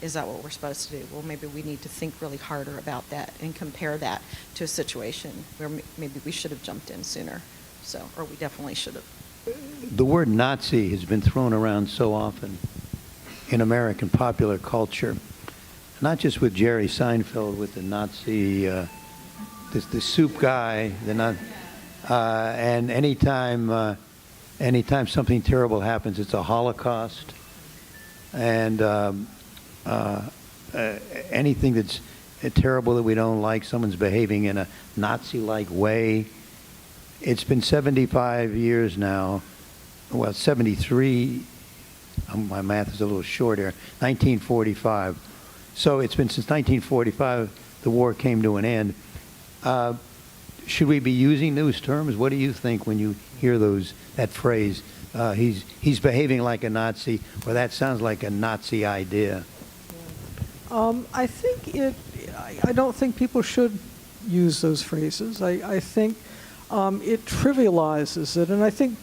Is that what we're supposed to do? Well, maybe we need to think really harder about that and compare that to a situation where maybe we should have jumped in sooner. So, or we definitely should have. The word Nazi has been thrown around so often in American popular culture, not just with Jerry Seinfeld, with the Nazi, the soup guy, and anytime something terrible happens, it's a Holocaust, and anything that's terrible that we don't like, someone's behaving in a Nazi-like way. It's been 75 years now, well, 73, my math is a little short here, 1945. So it's been since 1945 the war came to an end. Should we be using those terms? What do you think when you hear that phrase, he's behaving like a Nazi, or that sounds like a Nazi idea? I don't think people should use those phrases. I think it trivializes it, and I think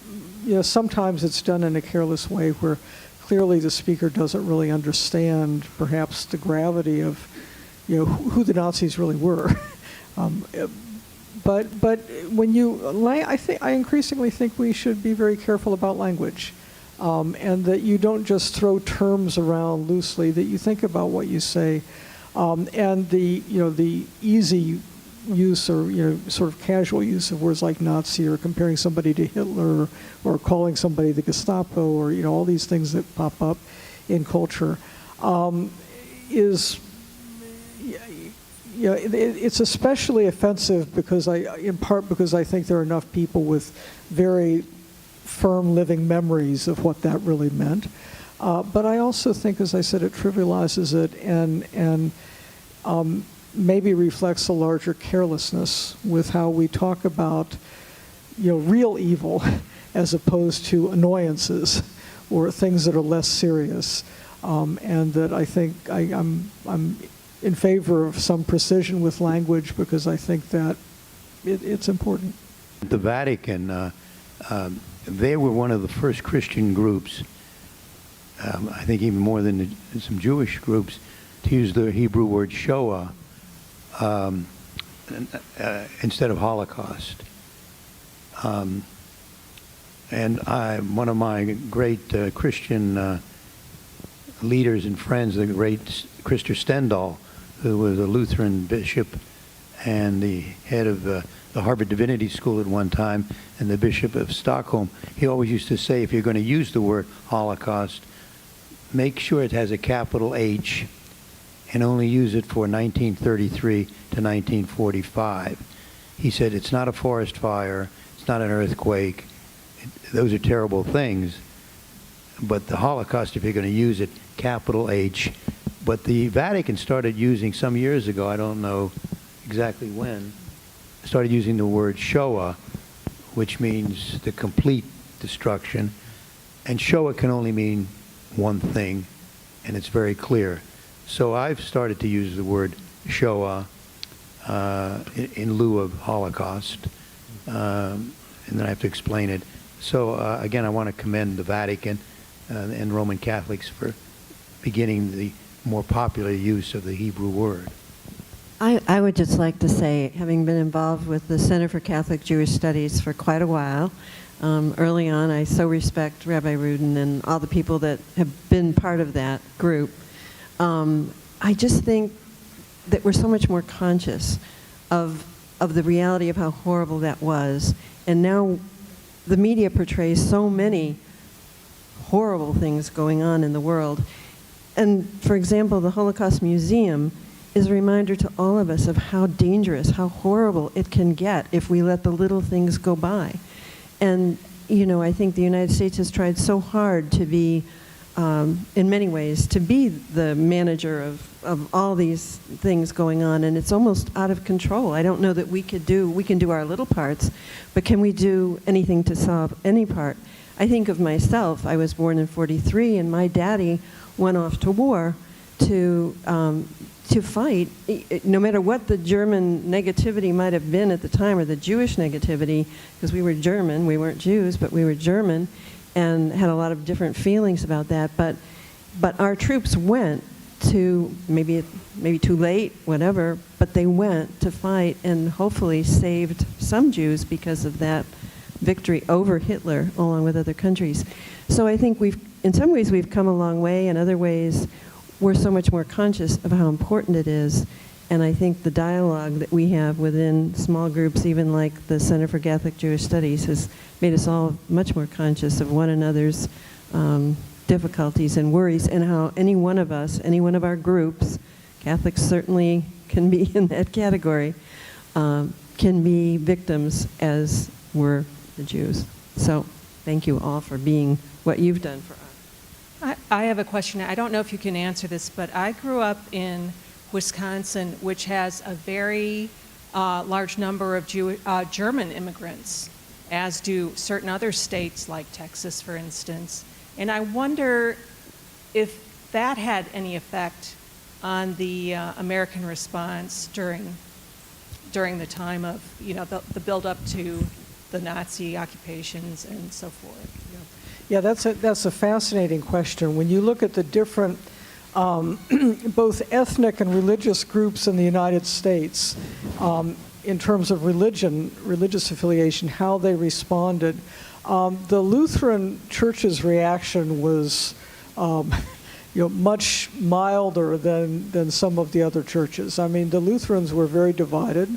sometimes it's done in a careless way where clearly the speaker doesn't really understand perhaps the gravity of who the Nazis really were. But when I increasingly think we should be very careful about language. and that you don't just throw terms around loosely, that you think about what you say. And the easy use or sort of casual use of words like Nazi or comparing somebody to Hitler or calling somebody the Gestapo or all these things that pop up in culture is it's especially offensive in part because I think there are enough people with very firm living memories of what that really meant. But I also think, as I said, it trivializes it and maybe reflects a larger carelessness with how we talk about real evil as opposed to annoyances or things that are less serious. And that I think I'm in favor of some precision with language because I think that it's important. The Vatican, they were one of the first Christian groups, I think even more than some Jewish groups, to use the Hebrew word Shoah instead of Holocaust. And one of my great Christian leaders and friends, the great Krister Stendahl, who was a Lutheran bishop and the head of the Harvard Divinity School at one time, and the Bishop of Stockholm, he always used to say, if you're going to use the word Holocaust, make sure it has a capital H and only use it for 1933 to 1945. He said, it's not a forest fire, it's not an earthquake, those are terrible things, but the Holocaust, if you're going to use it, capital H. But the Vatican started using some years ago, I don't know exactly when, started using the word Shoah, which means the complete destruction. And Shoah can only mean one thing, and it's very clear. So I've started to use the word Shoah in lieu of Holocaust, and then I have to explain it. So again, I want to commend the Vatican and Roman Catholics for beginning the more popular use of the Hebrew word. I would just like to say, having been involved with the Center for Catholic Jewish Studies for quite a while, early on I so respect Rabbi Rudin and all the people that have been part of that group. I just think that we're so much more conscious of the reality of how horrible that was. And now the media portrays so many horrible things going on in the world. And for example, the Holocaust Museum is a reminder to all of us of how dangerous, how horrible it can get if we let the little things go by. And, I think the United States has tried so hard to be, in many ways, to be the manager of all these things going on, and it's almost out of control. I don't know that we can do our little parts, but can we do anything to solve any part? I think of myself. I was born in '43, and my daddy went off to war to fight, no matter what the German negativity might have been at the time, or the Jewish negativity, because we were German, we weren't Jews, but we were German, and had a lot of different feelings about that. But our troops went to, maybe too late, whatever, but they went to fight and hopefully saved some Jews because of that victory over Hitler, along with other countries. So I think in some ways we've come a long way, in other ways we're so much more conscious of how important it is. And I think the dialogue that we have within small groups, even like the Center for Catholic Jewish Studies, has made us all much more conscious of one another's difficulties and worries, and how any one of us, any one of our groups, Catholics certainly can be in that category, can be victims as were the Jews. So thank you all for being what you've done for us. I have a question. I don't know if you can answer this, but I grew up in Wisconsin, which has a very large number of German immigrants, as do certain other states like Texas, for instance. And I wonder if that had any effect on the American response during the time of, the build-up to the Nazi occupations and so forth. Yeah, that's a fascinating question. When you look at the different both ethnic and religious groups in the United States, in terms of religious affiliation, how they responded, The Lutheran Church's reaction was much milder than some of the other churches. I mean, the Lutherans were very divided.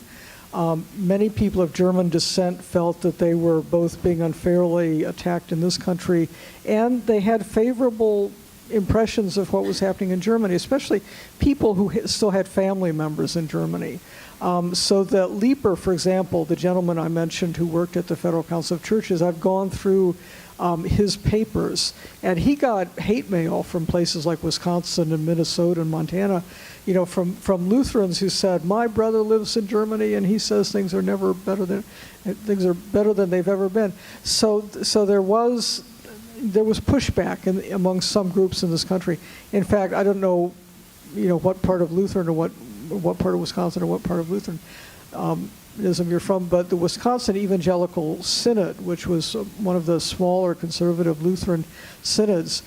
Many people of German descent felt that they were both being unfairly attacked in this country, and they had favorable impressions of what was happening in Germany, especially people who still had family members in Germany. So that Lieper, for example, the gentleman I mentioned who worked at the Federal Council of Churches, I've gone through his papers, and he got hate mail from places like Wisconsin and Minnesota and Montana, from Lutherans who said, "My brother lives in Germany, and he says things are better than they've ever been." So there was pushback among some groups in this country. In fact, I don't know, what part of Lutheran or what part of Wisconsin or what part of Lutheranism you're from, but the Wisconsin Evangelical Synod, which was one of the smaller conservative Lutheran synods,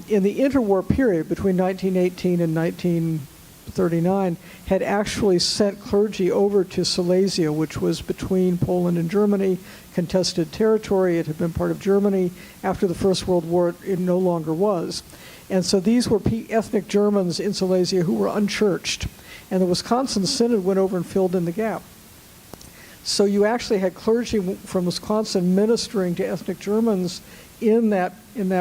in the interwar period between 1918 and 1939, had actually sent clergy over to Silesia, which was between Poland and Germany, contested territory. It had been part of Germany. After the First World War, it no longer was. And so these were ethnic Germans in Silesia who were unchurched. And the Wisconsin Synod went over and filled in the gap. So you actually had clergy from Wisconsin ministering to ethnic Germans in that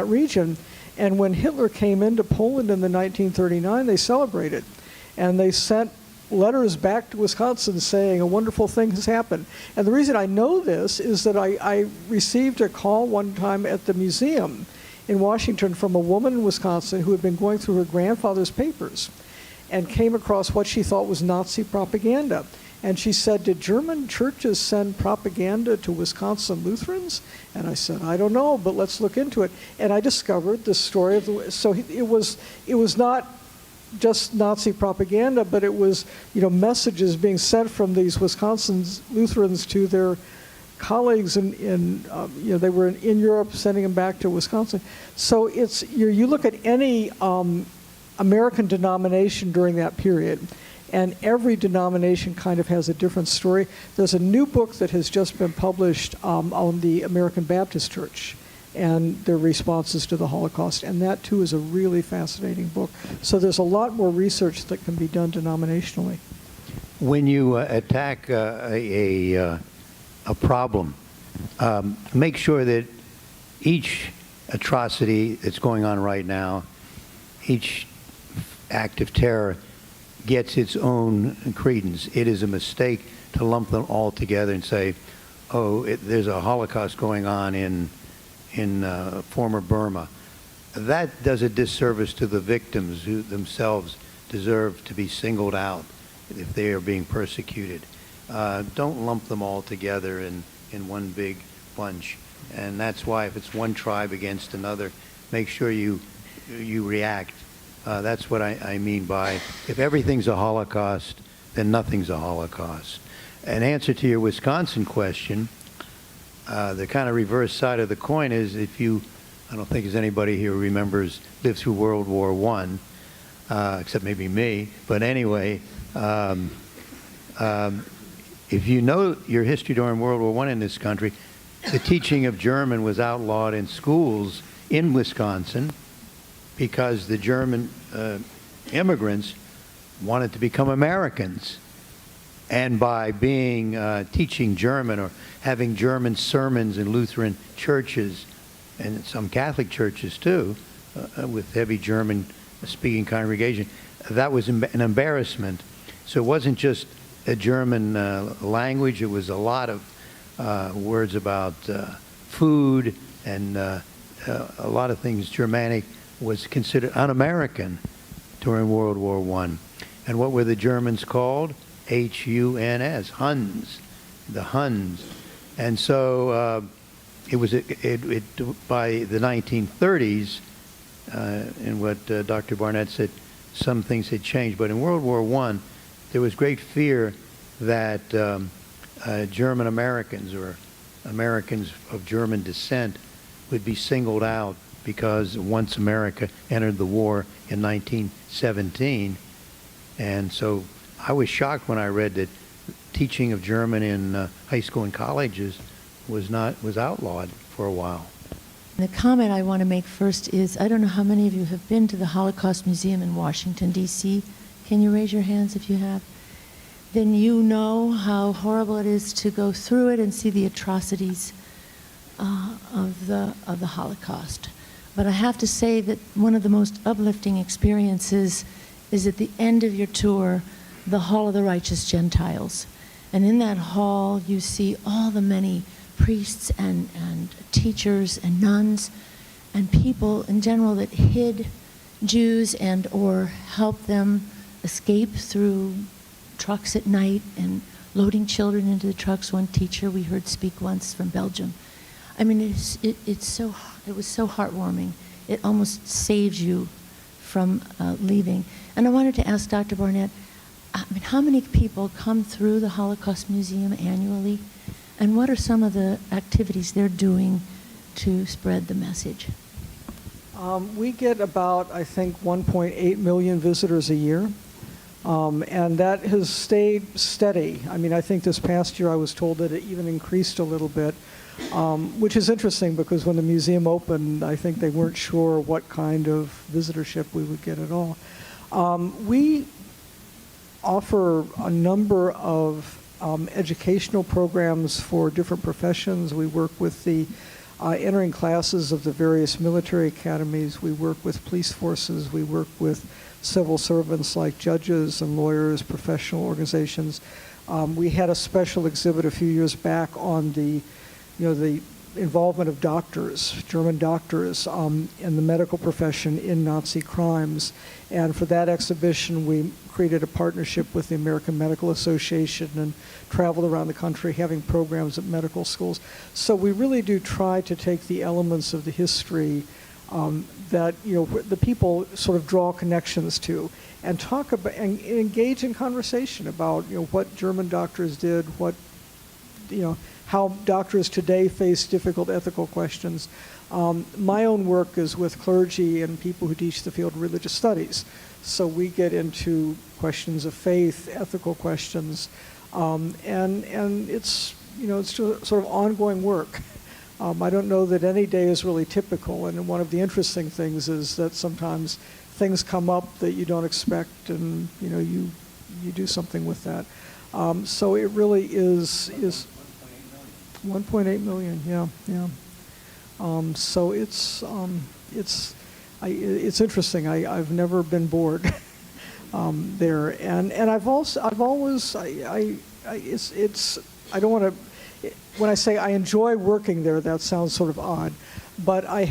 region. And when Hitler came into Poland in 1939, they celebrated. And they sent letters back to Wisconsin saying a wonderful thing has happened. And the reason I know this is that I received a call one time at the museum in Washington from a woman in Wisconsin who had been going through her grandfather's papers and came across what she thought was Nazi propaganda. And she said, "Did German churches send propaganda to Wisconsin Lutherans?" And I said, "I don't know, but let's look into it." And I discovered the story of it was not just Nazi propaganda, but it was messages being sent from these Wisconsin Lutherans to their colleagues they were in Europe, sending them back to Wisconsin. So you look at any American denomination during that period, and every denomination kind of has a different story. There's a new book that has just been published on the American Baptist Church and their responses to the Holocaust, and that too is a really fascinating book. So there's a lot more research that can be done denominationally. When you attack a problem, make sure that each atrocity that's going on right now, each act of terror, gets its own credence. It is a mistake to lump them all together and say, there's a Holocaust going on in former Burma. That does a disservice to the victims who themselves deserve to be singled out if they are being persecuted. Don't lump them all together in one big bunch. And that's why if it's one tribe against another, make sure you react. That's what I mean by, if everything's a Holocaust, then nothing's a Holocaust. An answer to your Wisconsin question, the kind of reverse side of the coin is I don't think there's anybody here who lived through World War I, except maybe me. But anyway, if you know your history during World War I in this country, the teaching of German was outlawed in schools in Wisconsin because the German immigrants wanted to become Americans. And by teaching German or having German sermons in Lutheran churches and some Catholic churches too, with heavy German-speaking congregation, that was an embarrassment. So it wasn't just a German language, it was a lot of words about food and a lot of things. Germanic was considered un-American during World War I. And what were the Germans called? H-U-N-S, Huns, the Huns. And so by the 1930s, and what Dr. Barnett said, some things had changed. But in World War I, there was great fear that German Americans or Americans of German descent would be singled out because once America entered the war in 1917. And so I was shocked when I read that teaching of German in high school and colleges was outlawed for a while. The comment I want to make first is, I don't know how many of you have been to the Holocaust Museum in Washington, D.C. Can you raise your hands if you have? Then you know how horrible it is to go through it and see the atrocities of the Holocaust. But I have to say that one of the most uplifting experiences is at the end of your tour, the Hall of the Righteous Gentiles. And in that hall, you see all the many priests and teachers and nuns and people in general that hid Jews and or helped them escape through trucks at night and loading children into the trucks. One teacher we heard speak once from Belgium. I mean, it was so heartwarming. It almost saves you from leaving. And I wanted to ask Dr. Barnett, I mean, how many people come through the Holocaust Museum annually? And what are some of the activities they're doing to spread the message? We get about, I think, 1.8 million visitors a year. And that has stayed steady. I mean, I think this past year I was told that it even increased a little bit, which is interesting because when the museum opened, I think they weren't sure what kind of visitorship we would get at all. We offer a number of educational programs for different professions. We work with the entering classes of the various military academies. We work with police forces. We work with civil servants like judges and lawyers, professional organizations. We had a special exhibit a few years back on the involvement of doctors, German doctors, in the medical profession in Nazi crimes. And for that exhibition, we created a partnership with the American Medical Association and traveled around the country having programs at medical schools. So we really do try to take the elements of the history that the people sort of draw connections to, and talk about and engage in conversation about what German doctors did, what how doctors today face difficult ethical questions. My own work is with clergy and people who teach the field of religious studies, so we get into questions of faith, ethical questions, and it's it's just sort of ongoing work. I don't know that any day is really typical, and one of the interesting things is that sometimes things come up that you don't expect, and you do something with that. So it really is 1.8 million, yeah. So it's interesting. I've never been bored there, and I've always I don't want to. When I say I enjoy working there, that sounds sort of odd, but I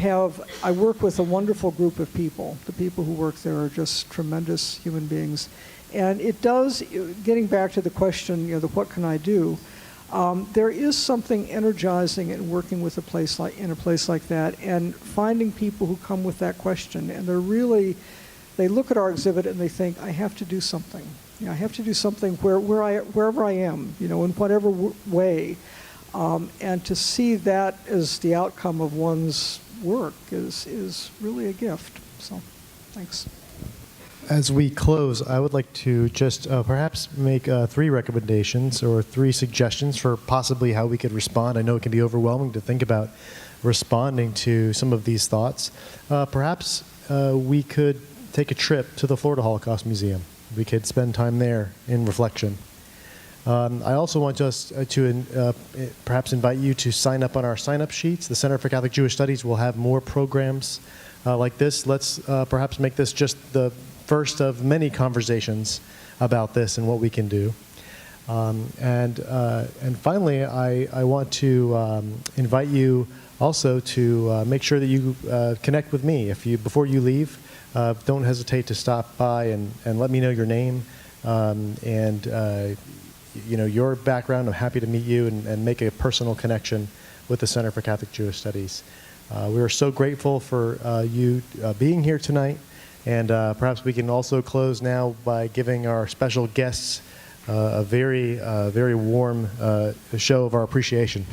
work with a wonderful group of people. The people who work there are just tremendous human beings, and it does. Getting back to the question, the what can I do? There is something energizing in working with a place like that, and finding people who come with that question, and they look at our exhibit and they think, I have to do something. I have to do something wherever I am, in whatever way. And to see that as the outcome of one's work is really a gift. So, thanks. As we close, I would like to just perhaps make 3 recommendations or 3 suggestions for possibly how we could respond. I know it can be overwhelming to think about responding to some of these thoughts. Perhaps we could take a trip to the Florida Holocaust Museum. We could spend time there in reflection. I also want us to perhaps invite you to sign up on our sign-up sheets. The Center for Catholic Jewish Studies will have more programs like this. Let's perhaps make this just the first of many conversations about this and what we can do. And finally, I want to invite you also to make sure that you connect with me. Before you leave, don't hesitate to stop by and let me know your name and your background. I'm happy to meet you and make a personal connection with the Center for Catholic Jewish Studies. We are so grateful for you being here tonight, and perhaps we can also close now by giving our special guests a very warm show of our appreciation.